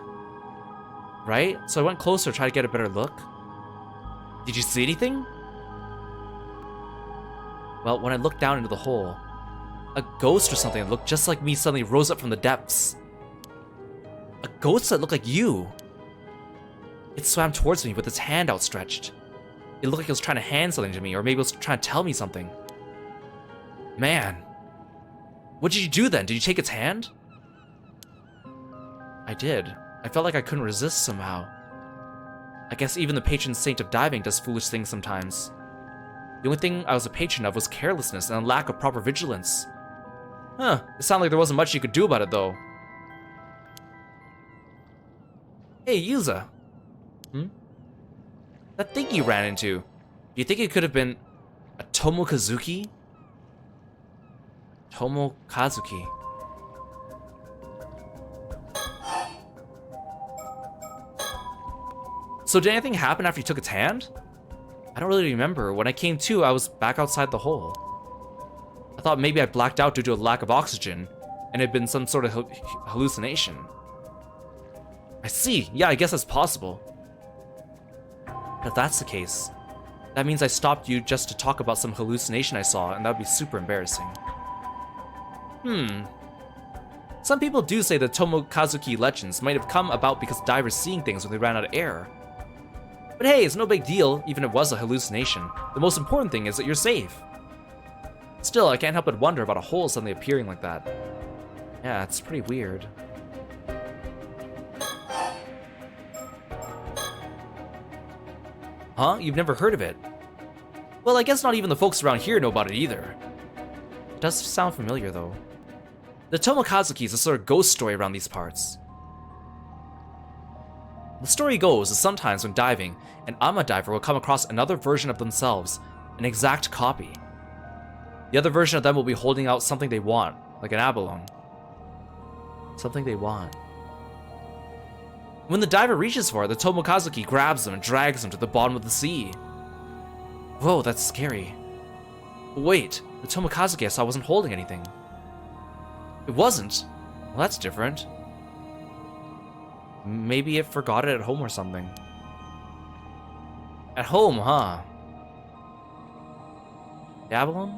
Right? So I went closer to try to get a better look. Did you see anything? Well, when I looked down into the hole, a ghost or something that looked just like me suddenly rose up from the depths. A ghost that looked like you. It swam towards me with its hand outstretched. It looked like it was trying to hand something to me, or maybe it was trying to tell me something. Man. What did you do then? Did you take its hand? I did. I felt like I couldn't resist somehow. I guess even the patron saint of diving does foolish things sometimes. The only thing I was a patron of was carelessness and a lack of proper vigilance. Huh, it sounded like there wasn't much you could do about it though. Hey, Yuza. That thing you ran into, do you think it could have been a Tomokazuki? Tomokazuki. So did anything happen after you took its hand? I don't really remember. When I came to, I was back outside the hole. I thought maybe I blacked out due to a lack of oxygen, and it had been some sort of hallucination. I see. Yeah, I guess that's possible. But if that's the case, that means I stopped you just to talk about some hallucination I saw, and that would be super embarrassing. Some people do say that Tomokazuki legends might have come about because divers seeing things when they ran out of air. But hey, it's no big deal, even if it was a hallucination. The most important thing is that you're safe. Still, I can't help but wonder about a hole suddenly appearing like that. Yeah, it's pretty weird. Huh? You've never heard of it? Well, I guess not even the folks around here know about it either. It does sound familiar, though. The Tomokazuki is a sort of ghost story around these parts. The story goes that sometimes when diving, an ama diver will come across another version of themselves, an exact copy. The other version of them will be holding out something they want, like an abalone. Something they want. When the diver reaches for it, the Tomokazuki grabs them and drags them to the bottom of the sea. Whoa, that's scary. But wait, the Tomokazuki I saw wasn't holding anything. It wasn't? Well, that's different. Maybe it forgot it at home or something. At home, huh? The abalone?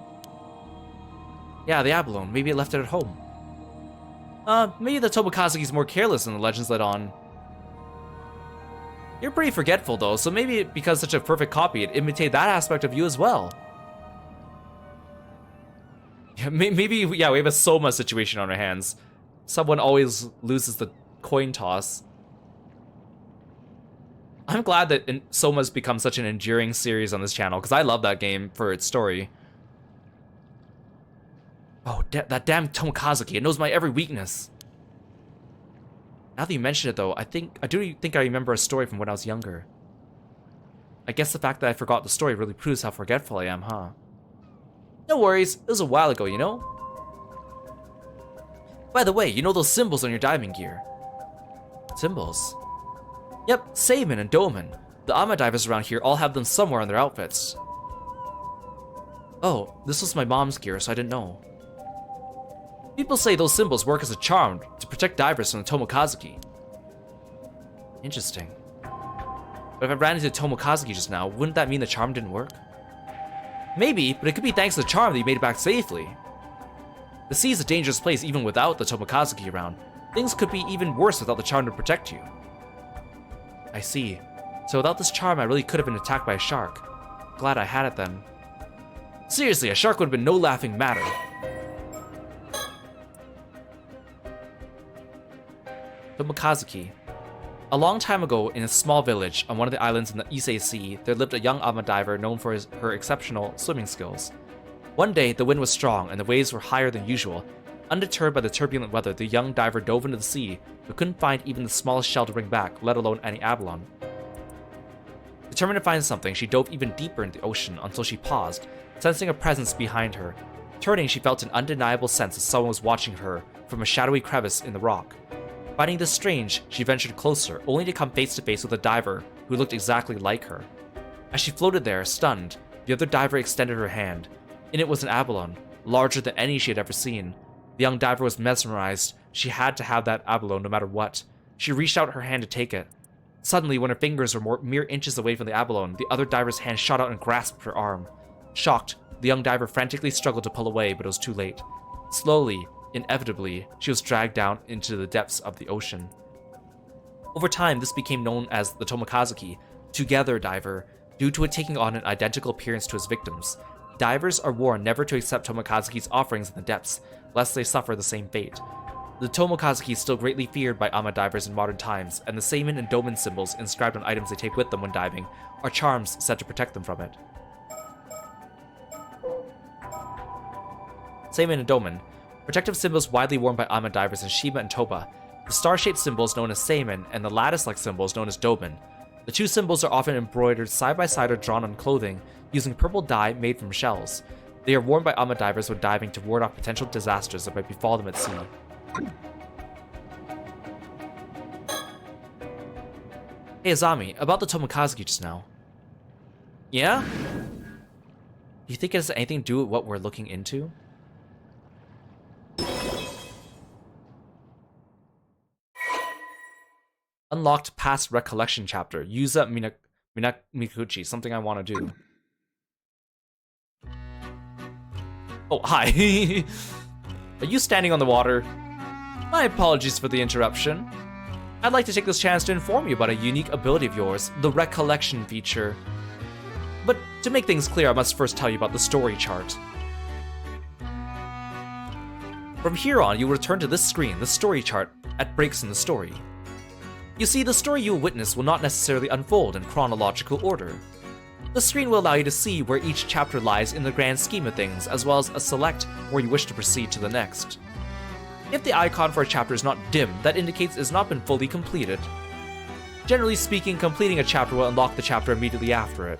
Yeah, the abalone. Maybe it left it at home. Maybe the Tomokazuki's more careless than the legends let on. You're pretty forgetful though, so maybe because such a perfect copy, it imitated that aspect of you as well. Yeah, maybe, yeah, we have a Soma situation on our hands. Someone always loses the coin toss. I'm glad that Soma's become such an enduring series on this channel, because I love that game for its story. Oh, that damn Tomokazuki, it knows my every weakness. Now that you mention it though, I do think I remember a story from when I was younger. I guess the fact that I forgot the story really proves how forgetful I am, huh? No worries, it was a while ago, you know? By the way, you know those symbols on your diving gear? Symbols? Yep, Seimin and Domin. The ama divers around here all have them somewhere on their outfits. Oh, this was my mom's gear, so I didn't know. People say those symbols work as a charm to protect divers from the Tomokazuki. Interesting. But if I ran into Tomokazuki just now, wouldn't that mean the charm didn't work? Maybe, but it could be thanks to the charm that you made it back safely. The sea is a dangerous place even without the Tomokazuki around. Things could be even worse without the charm to protect you. I see. So without this charm, I really could have been attacked by a shark. Glad I had it then. Seriously, a shark would have been no laughing matter. Tomokazuki. A long time ago, in a small village on one of the islands in the Ise Sea, there lived a young ama diver known for her exceptional swimming skills. One day, the wind was strong and the waves were higher than usual, Undeterred by the turbulent weather, the young diver dove into the sea, but couldn't find even the smallest shell to bring back, let alone any abalone. Determined to find something, she dove even deeper into the ocean until she paused, sensing a presence behind her. Turning, she felt an undeniable sense that someone was watching her from a shadowy crevice in the rock. Finding this strange, she ventured closer, only to come face to face with a diver who looked exactly like her. As she floated there, stunned, the other diver extended her hand. In it was an abalone, larger than any she had ever seen. The young diver was mesmerized. She had to have that abalone no matter what. She reached out her hand to take it. Suddenly, when her fingers were mere inches away from the abalone, the other diver's hand shot out and grasped her arm. Shocked, the young diver frantically struggled to pull away, but it was too late. Slowly, inevitably, she was dragged down into the depths of the ocean. Over time, this became known as the Tomokazuki, Together Diver, due to it taking on an identical appearance to his victims. Divers are warned never to accept Tomokazuki's offerings in the depths, lest they suffer the same fate. The Tomokazuki is still greatly feared by Ama divers in modern times, and the Seimin and Domin symbols inscribed on items they take with them when diving are charms said to protect them from it. Seimin and Domin, protective symbols widely worn by Ama divers in Shima and Toba. The star-shaped symbols known as Seimin and the lattice-like symbols known as Domin. The two symbols are often embroidered side by side or drawn on clothing using purple dye made from shells. They are worn by Ama divers when diving to ward off potential disasters that might befall them at sea. Hey Azami, about the Tomokazuki just now. Yeah? Do you think it has anything to do with what we're looking into? Unlocked past recollection chapter. Yuza Mikuchi. Something I want to do. Oh, hi. Are you standing on the water? My apologies for the interruption. I'd like to take this chance to inform you about a unique ability of yours, the recollection feature. But to make things clear, I must first tell you about the story chart. From here on, you will return to this screen, the story chart, at breaks in the story. You see, the story you will witness will not necessarily unfold in chronological order. The screen will allow you to see where each chapter lies in the grand scheme of things, as well as select where you wish to proceed to the next. If the icon for a chapter is not dim, that indicates it has not been fully completed. Generally speaking, completing a chapter will unlock the chapter immediately after it.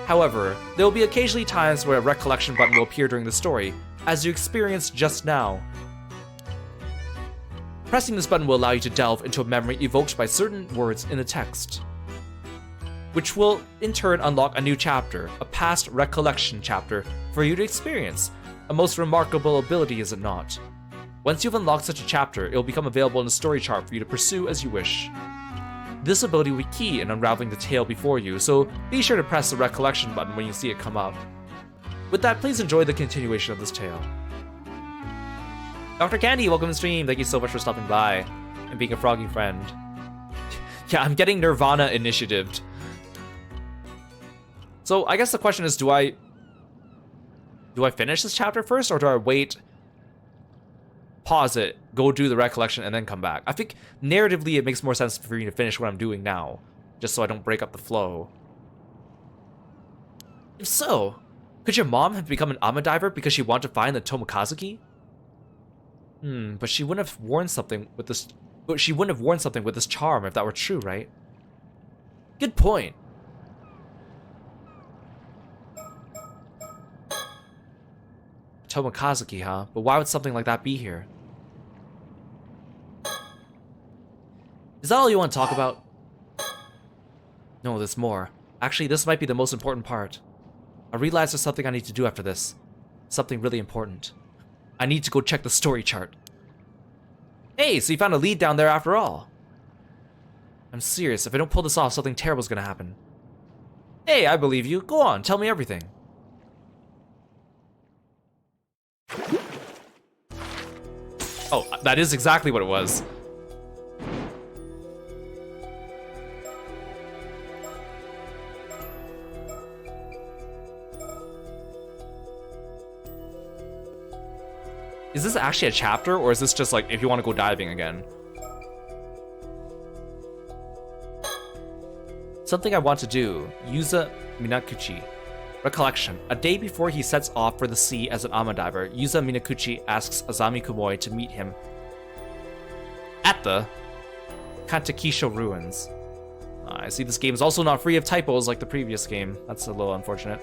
However, there will be occasionally times where a recollection button will appear during the story, as you experienced just now. Pressing this button will allow you to delve into a memory evoked by certain words in the text, which will in turn unlock a new chapter, a past recollection chapter, for you to experience. A most remarkable ability, is it not? Once you've unlocked such a chapter, it will become available in a story chart for you to pursue as you wish. This ability will be key in unraveling the tale before you, so be sure to press the recollection button when you see it come up. With that, please enjoy the continuation of this tale. Dr. Candy, welcome to the stream. Thank you so much for stopping by and being a froggy friend. Yeah, I'm getting Nirvana initiatived. So I guess the question is, do I finish this chapter first, or do I wait, pause it, go do the recollection, and then come back? I think narratively it makes more sense for me to finish what I'm doing now, just so I don't break up the flow. If so, could your mom have become an Ama diver because she wanted to find the Tomokazuki? But she wouldn't have worn something with this. But she wouldn't have worn something with this charm if that were true, right? Good point. Tomokazuki, huh? But why would something like that be here? Is that all you want to talk about? No, there's more. Actually, this might be the most important part. I realize there's something I need to do after this. Something really important. I need to go check the story chart. Hey, so you found a lead down there after all. I'm serious. If I don't pull this off, something terrible's gonna happen. Hey, I believe you. Go on, tell me everything. Oh, that is exactly what it was. Is this actually a chapter, or is this just like if you want to go diving again? Something I want to do. Yuza Minakuchi. Recollection. A day before he sets off for the sea as an ama diver, Yuza Minakuchi asks Azami Kumoi to meet him at the Kantakisho ruins. I see this game is also not free of typos like the previous game. That's a little unfortunate.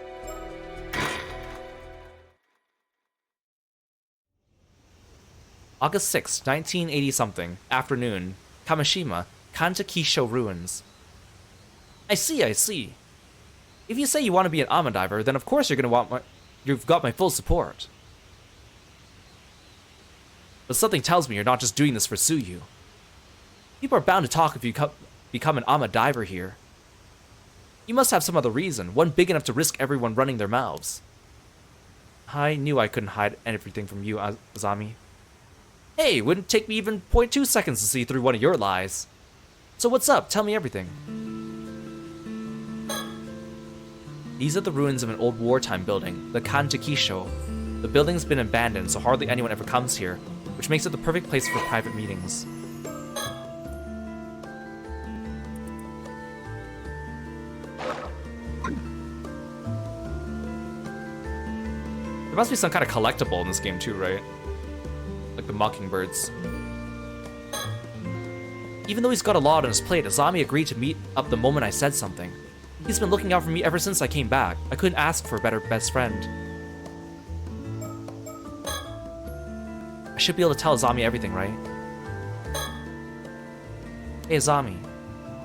August 6, 1980-something, afternoon, Kamishima, Kantakisho ruins. I see. If you say you want to be an ama diver, then of course you've got my full support. But something tells me you're not just doing this for Tsuyu. People are bound to talk if you become an ama diver here. You must have some other reason, one big enough to risk everyone running their mouths. I knew I couldn't hide everything from you, Azami. Hey, it wouldn't take me even 0.2 seconds to see through one of your lies. So what's up? Tell me everything. These are the ruins of an old wartime building, the Kantakisho. The building's been abandoned, so hardly anyone ever comes here, which makes it the perfect place for private meetings. There must be some kind of collectible in this game too, right? Like the mockingbirds. Even though he's got a lot on his plate, Azami agreed to meet up the moment I said something. He's been looking out for me ever since I came back. I couldn't ask for a better best friend. I should be able to tell Azami everything, right? Hey Azami,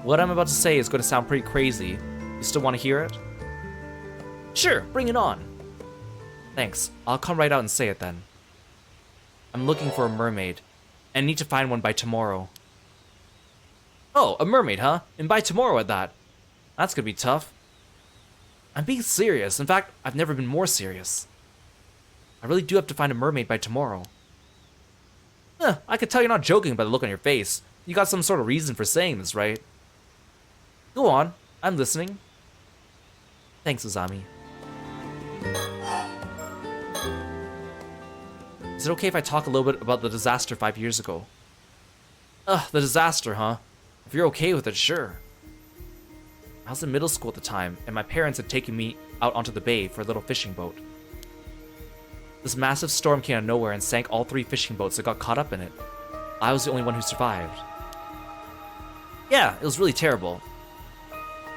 what I'm about to say is going to sound pretty crazy. You still want to hear it? Sure, bring it on. Thanks, I'll come right out and say it then. I'm looking for a mermaid, and need to find one by tomorrow. Oh, a mermaid, huh? And by tomorrow at that. That's gonna be tough. I'm being serious. In fact, I've never been more serious. I really do have to find a mermaid by tomorrow. I could tell you're not joking by the look on your face. You got some sort of reason for saying this, right? Go on, I'm listening. Thanks, Azami. Is it okay if I talk a little bit about the disaster 5 years ago? The disaster, huh? If you're okay with it, sure. I was in middle school at the time, and my parents had taken me out onto the bay for a little fishing boat. This massive storm came out of nowhere and sank all 3 fishing boats that got caught up in it. I was the only one who survived. Yeah, it was really terrible.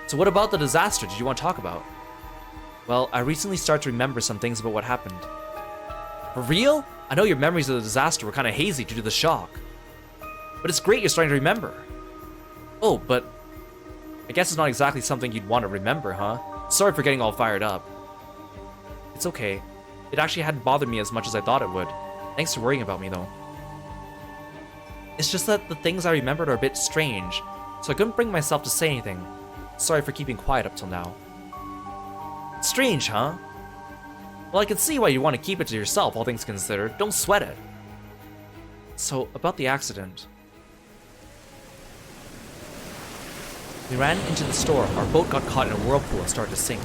So what about the disaster did you want to talk about? Well, I recently started to remember some things about what happened. For real? I know your memories of the disaster were kind of hazy due to the shock. But it's great you're starting to remember. Oh, but I guess it's not exactly something you'd want to remember, huh? Sorry for getting all fired up. It's okay. It actually hadn't bothered me as much as I thought it would. Thanks for worrying about me, though. It's just that the things I remembered are a bit strange, so I couldn't bring myself to say anything. Sorry for keeping quiet up till now. Strange, huh? Well, I can see why you want to keep it to yourself, all things considered. Don't sweat it. So, about the accident. We ran into the store. Our boat got caught in a whirlpool and started to sink.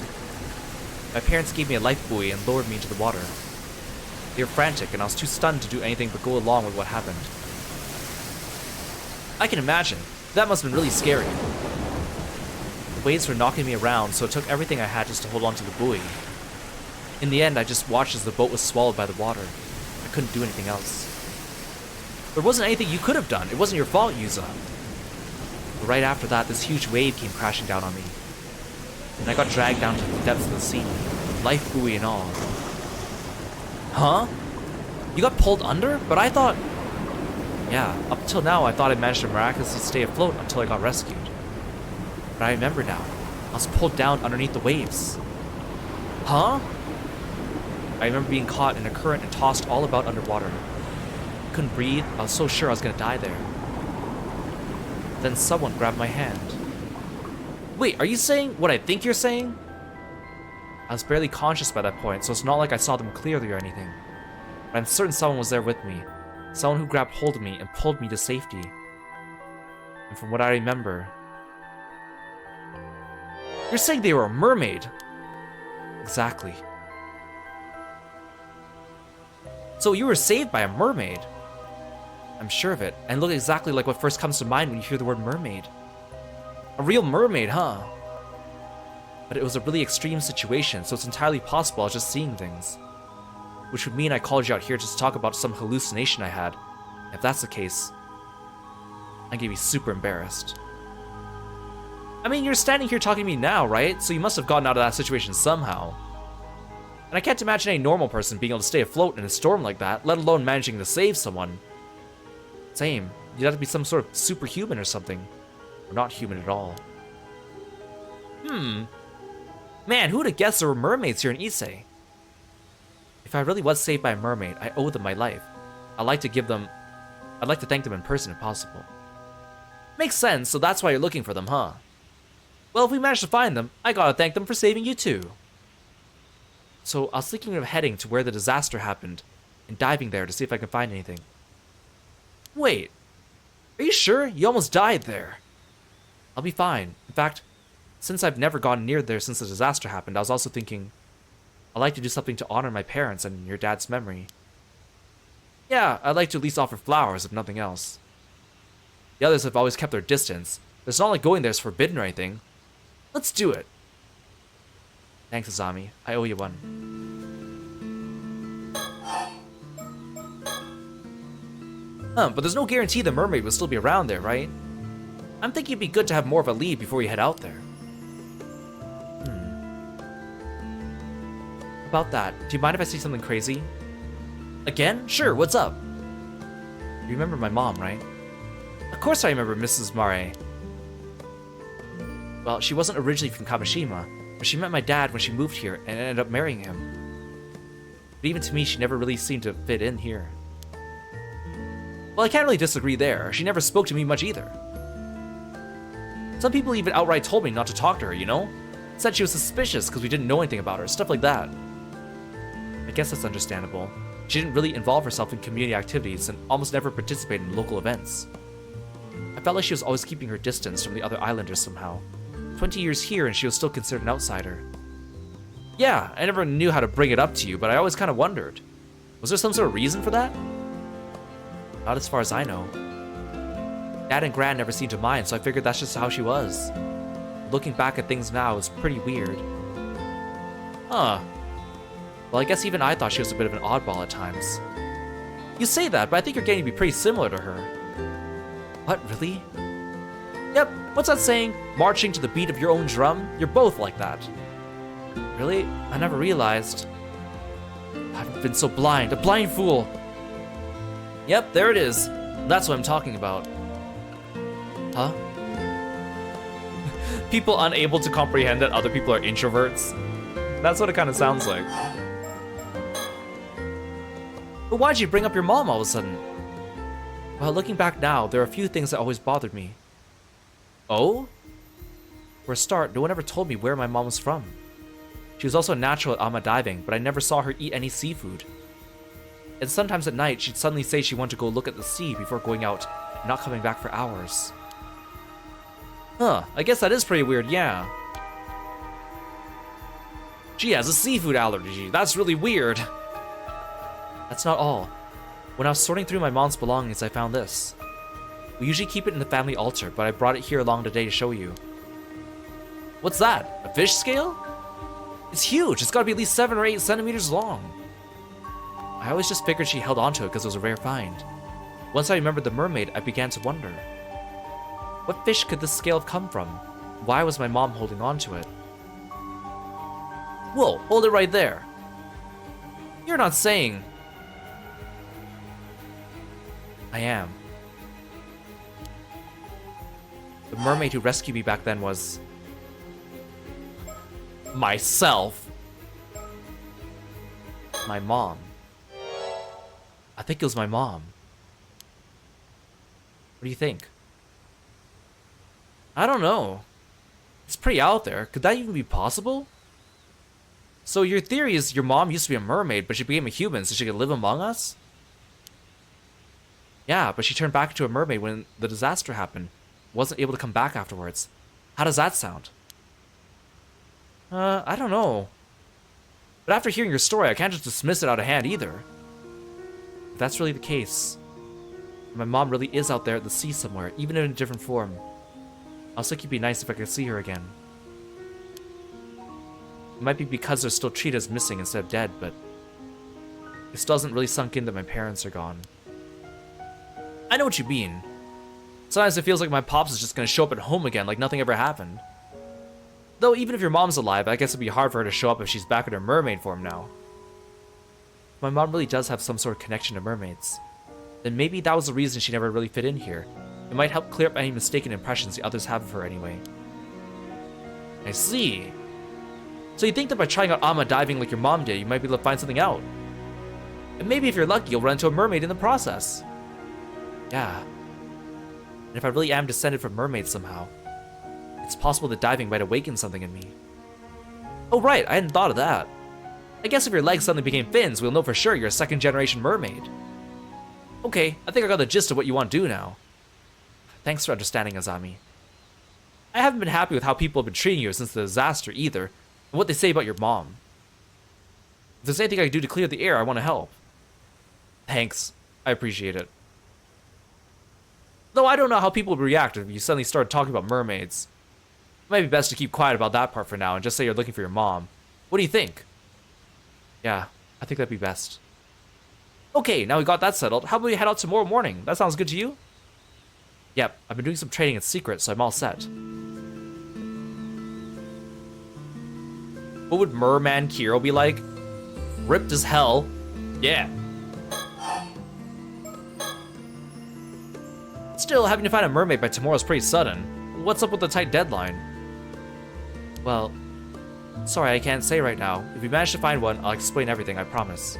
My parents gave me a life buoy and lowered me into the water. They were frantic, and I was too stunned to do anything but go along with what happened. I can imagine. That must have been really scary. The waves were knocking me around, so it took everything I had just to hold on to the buoy. In the end, I just watched as the boat was swallowed by the water. I couldn't do anything else. There wasn't anything you could have done. It wasn't your fault, Yuza. But right after that, this huge wave came crashing down on me. And I got dragged down to the depths of the sea, life buoy and all. Huh? You got pulled under? But I thought... Yeah, up until now, I thought I managed to miraculously stay afloat until I got rescued. But I remember now. I was pulled down underneath the waves. Huh? I remember being caught in a current and tossed all about underwater. I couldn't breathe. I was so sure I was going to die there. Then someone grabbed my hand. Wait, are you saying what I think you're saying? I was barely conscious by that point, so it's not like I saw them clearly or anything. But I'm certain someone was there with me. Someone who grabbed hold of me and pulled me to safety. And from what I remember... You're saying they were a mermaid? Exactly. So you were saved by a mermaid? I'm sure of it, and look exactly like what first comes to mind when you hear the word mermaid. A real mermaid, huh? But it was a really extreme situation, so it's entirely possible I was just seeing things. Which would mean I called you out here just to talk about some hallucination I had. If that's the case, I'm gonna be super embarrassed. I mean, you're standing here talking to me now, right? So you must have gotten out of that situation somehow. And I can't imagine a normal person being able to stay afloat in a storm like that, let alone managing to save someone. Same. You'd have to be some sort of superhuman or something. Or not human at all. Man, who would have guessed there were mermaids here in Issei? If I really was saved by a mermaid, I owe them my life. I'd like to thank them in person if possible. Makes sense, so that's why you're looking for them, huh? Well, if we manage to find them, I gotta thank them for saving you too. So I was thinking of heading to where the disaster happened and diving there to see if I can find anything. Wait, are you sure? You almost died there. I'll be fine. In fact, since I've never gone near there since the disaster happened, I was also thinking I'd like to do something to honor my parents and your dad's memory. Yeah, I'd like to at least offer flowers if nothing else. The others have always kept their distance. It's not like going there is forbidden or anything. Let's do it. Thanks, Azami. I owe you one. But there's no guarantee the mermaid will still be around there, right? I'm thinking it'd be good to have more of a lead before you head out there. About that, do you mind if I say something crazy? Again? Sure, what's up? You remember my mom, right? Of course I remember Mrs. Mare. Well, she wasn't originally from Kamishima, but she met my dad when she moved here and ended up marrying him. But even to me, she never really seemed to fit in here. Well, I can't really disagree there. She never spoke to me much either. Some people even outright told me not to talk to her, you know? Said she was suspicious because we didn't know anything about her, stuff like that. I guess that's understandable. She didn't really involve herself in community activities and almost never participated in local events. I felt like she was always keeping her distance from the other islanders somehow. 20 years here and she was still considered an outsider. Yeah, I never knew how to bring it up to you, but I always kind of wondered. Was there some sort of reason for that? Not as far as I know. Dad and Gran never seemed to mind, so I figured that's just how she was. Looking back at things now is pretty weird. Huh. Well, I guess even I thought she was a bit of an oddball at times. You say that, but I think you're getting to be pretty similar to her. What, really? Yep, what's that saying? Marching to the beat of your own drum? You're both like that. Really? I never realized. I've been so blind, a blind fool. Yep, there it is. That's what I'm talking about. Huh? People unable to comprehend that other people are introverts. That's what it kind of sounds like. But why'd you bring up your mom all of a sudden? Well, looking back now, there are a few things that always bothered me. Oh? For a start, no one ever told me where my mom was from. She was also a natural at ama diving, but I never saw her eat any seafood. And sometimes at night, she'd suddenly say she wanted to go look at the sea before going out and not coming back for hours. Huh, I guess that is pretty weird, yeah. She has a seafood allergy. That's really weird. That's not all. When I was sorting through my mom's belongings, I found this. We usually keep it in the family altar, but I brought it here along today to show you. What's that? A fish scale? It's huge. It's gotta be at least 7 or 8 centimeters long. I always just figured she held onto it because it was a rare find. Once I remembered the mermaid, I began to wonder. What fish could this scale have come from? Why was my mom holding onto it? Whoa, hold it right there. You're not saying... I am. The mermaid who rescued me back then was... myself. My mom. I think it was my mom. What do you think? I don't know. It's pretty out there. Could that even be possible? So your theory is your mom used to be a mermaid, but she became a human so she could live among us? Yeah, but she turned back into a mermaid when the disaster happened. Wasn't able to come back afterwards. How does that sound? I don't know. But after hearing your story, I can't just dismiss it out of hand either. If that's really the case, my mom really is out there at the sea somewhere, even in a different form. I also think it'd be nice if I could see her again. It might be because they're still treated as missing instead of dead, but it still hasn't really sunk in that my parents are gone. I know what you mean. Sometimes it feels like my pops is just gonna show up at home again like nothing ever happened. Though even if your mom's alive, I guess it'd be hard for her to show up if she's back in her mermaid form now. If my mom really does have some sort of connection to mermaids, then maybe that was the reason she never really fit in here. It might help clear up any mistaken impressions the others have of her anyway. I see. So you think that by trying out Ama diving like your mom did, you might be able to find something out. And maybe if you're lucky, you'll run into a mermaid in the process. Yeah. And if I really am descended from mermaids somehow, it's possible that diving might awaken something in me. Oh right, I hadn't thought of that. I guess if your legs suddenly became fins, we'll know for sure you're a second-generation mermaid. Okay, I think I got the gist of what you want to do now. Thanks for understanding, Azami. I haven't been happy with how people have been treating you since the disaster either, and what they say about your mom. If there's anything I can do to clear the air, I want to help. Thanks. I appreciate it. Though I don't know how people would react if you suddenly started talking about mermaids. It might be best to keep quiet about that part for now and just say you're looking for your mom. What do you think? Yeah, I think that'd be best. Okay, now we got that settled. How about we head out tomorrow morning? That sounds good to you? Yep, I've been doing some training in secret, so I'm all set. What would Merman Kiro be like? Ripped as hell. Yeah. Still, having to find a mermaid by tomorrow is pretty sudden. What's up with the tight deadline? Well, sorry, I can't say right now. If we manage to find one, I'll explain everything, I promise.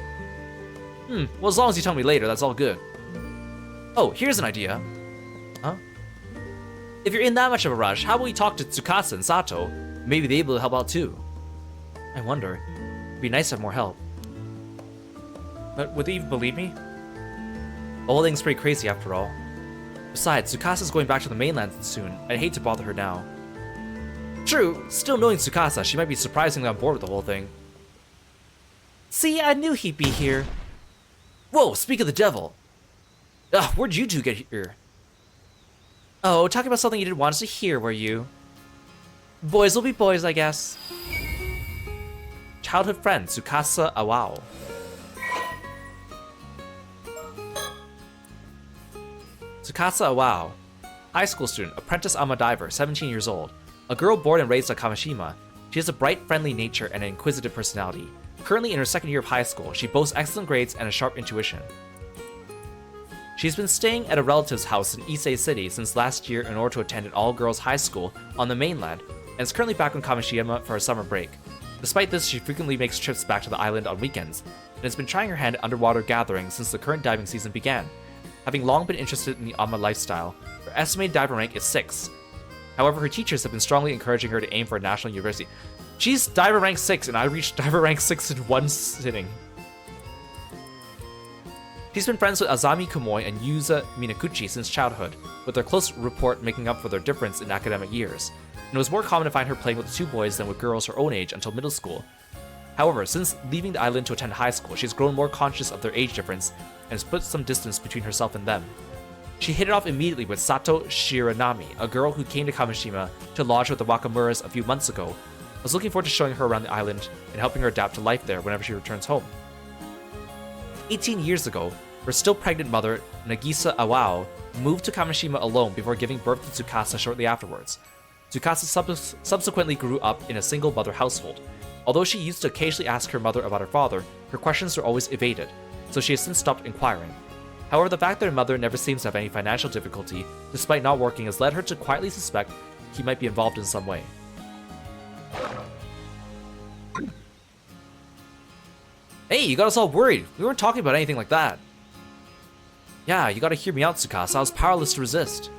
Well, as long as you tell me later, that's all good. Oh, here's an idea. Huh? If you're in that much of a rush, how about we talk to Tsukasa and Sato? Maybe they'll be able to help out too. I wonder. It'd be nice to have more help. But would they even believe me? The whole thing's pretty crazy after all. Besides, Tsukasa's going back to the mainland soon. I'd hate to bother her now. True, still knowing Tsukasa, she might be surprisingly on board with the whole thing. See, I knew he'd be here. Whoa, speak of the devil. Ugh, where'd you two get here? Oh, talking about something you didn't want us to hear, were you? Boys will be boys, I guess. Childhood friend, Tsukasa Awao. Tsukasa Awao. High school student, apprentice Ama diver, 17 years old. A girl born and raised on Kamishima. She has a bright, friendly nature and an inquisitive personality. Currently in her second year of high school, she boasts excellent grades and a sharp intuition. She's been staying at a relative's house in Issei City since last year in order to attend an all-girls high school on the mainland, and is currently back on Kamishima for a summer break. Despite this, she frequently makes trips back to the island on weekends, and has been trying her hand at underwater gathering since the current diving season began. Having long been interested in the Ama lifestyle, her estimated diver rank is 6. However, her teachers have been strongly encouraging her to aim for a national university. She's diver rank 6, and I reached diver rank 6 in one sitting. She's been friends with Azami Kumoy and Yuza Minakuchi since childhood, with their close rapport making up for their difference in academic years, and it was more common to find her playing with 2 boys than with girls her own age until middle school. However, since leaving the island to attend high school, she's grown more conscious of their age difference and has put some distance between herself and them. She hit it off immediately with Sato Shiranami, a girl who came to Kamishima to lodge with the Wakamuras a few months ago. I was looking forward to showing her around the island and helping her adapt to life there whenever she returns home. 18 years ago, her still pregnant mother, Nagisa Awao, moved to Kamishima alone before giving birth to Tsukasa shortly afterwards. Tsukasa subsequently grew up in a single mother household. Although she used to occasionally ask her mother about her father, her questions were always evaded, so she has since stopped inquiring. However, the fact that her mother never seems to have any financial difficulty, despite not working, has led her to quietly suspect he might be involved in some way. Hey, you got us all worried. We weren't talking about anything like that. Yeah, you gotta hear me out, Tsukasa. I was powerless to resist.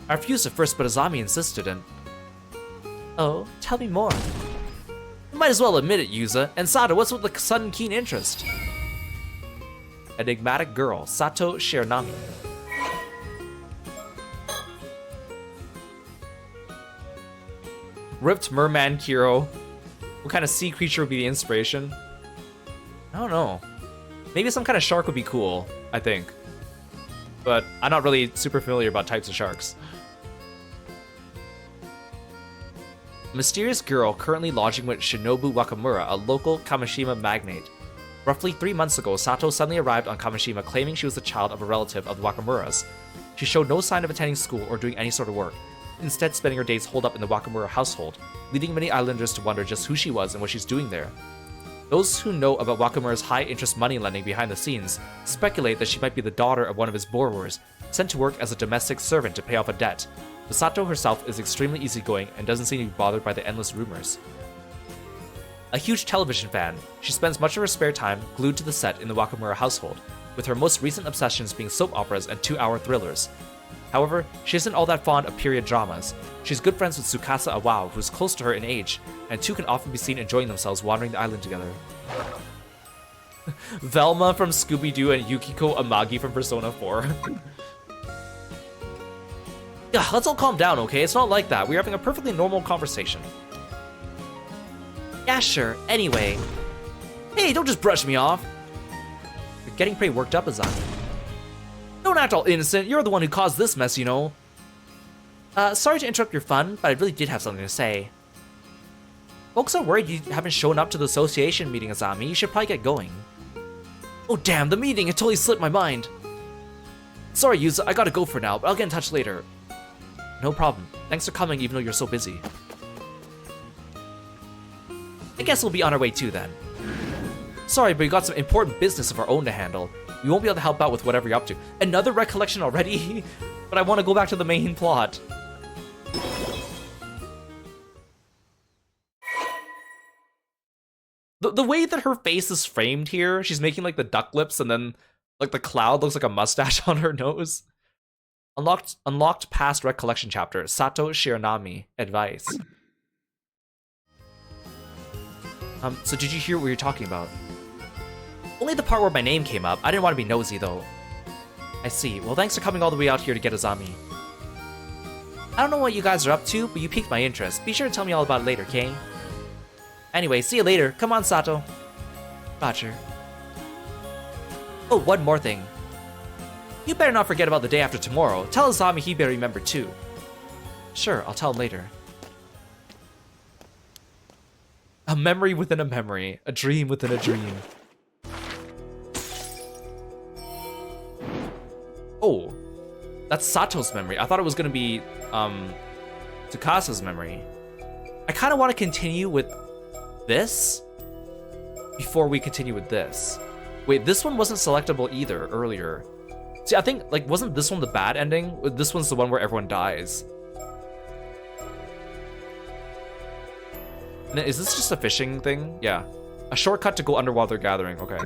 I refused at first, but Azami insisted and... Oh, tell me more. You might as well admit it, Yuza. And Sato, what's with the sudden keen interest? Enigmatic girl, Sato Shiranami. Ripped merman Kiro. What kind of sea creature would be the inspiration? I don't know. Maybe some kind of shark would be cool, I think. But I'm not really super familiar about types of sharks. A mysterious girl currently lodging with Shinobu Wakamura, a local Kamishima magnate. Roughly 3 months ago, Sato suddenly arrived on Kamishima claiming she was the child of a relative of the Wakamuras. She showed no sign of attending school or doing any sort of work, instead spending her days holed up in the Wakamura household, leading many islanders to wonder just who she was and what she's doing there. Those who know about Wakamura's high-interest money lending behind the scenes speculate that she might be the daughter of one of his borrowers, sent to work as a domestic servant to pay off a debt. But Sato herself is extremely easygoing and doesn't seem to be bothered by the endless rumors. A huge television fan, she spends much of her spare time glued to the set in the Wakamura household, with her most recent obsessions being soap operas and 2-hour thrillers. However, she isn't all that fond of period dramas. She's good friends with Tsukasa Awao, who's close to her in age, and two can often be seen enjoying themselves wandering the island together. Velma from Scooby-Doo and Yukiko Amagi from Persona 4. Yeah, let's all calm down, okay? It's not like that. We're having a perfectly normal conversation. Yeah, sure. Anyway. Hey, don't just brush me off. You're getting pretty worked up, Azami. Don't act all innocent. You're the one who caused this mess, you know. Sorry to interrupt your fun, but I really did have something to say. Folks are worried you haven't shown up to the association meeting, Azami. You should probably get going. Oh damn, the meeting! It totally slipped my mind. Sorry, Yuza, I gotta go for now, but I'll get in touch later. No problem. Thanks for coming even though you're so busy. I guess we'll be on our way too then. Sorry, but we got some important business of our own to handle. We won't be able to help out with whatever you're up to. Another recollection already? But I want to go back to the main plot. The way that her face is framed here, she's making like the duck lips and then like the cloud looks like a mustache on her nose. Unlocked past recollection chapter. Sato Shiranami. Advice. So did you hear what you're talking about? Only the part where my name came up. I didn't want to be nosy, though. I see. Well, thanks for coming all the way out here to get Azami. I don't know what you guys are up to, but you piqued my interest. Be sure to tell me all about it later, okay? Anyway, see you later. Come on, Sato. Roger. Oh, one more thing. You better not forget about the day after tomorrow. Tell Azami he better remember, too. Sure, I'll tell him later. A memory within a memory. A dream within a dream. Oh, that's Sato's memory. I thought it was gonna be Tsukasa's memory. I kind of want to continue with this before we continue with this. Wait, this one wasn't selectable either earlier. See, I think, like, wasn't this one the bad ending? This one's the one where everyone dies. Is this just a fishing thing? Yeah. A shortcut to go underwater gathering. Okay.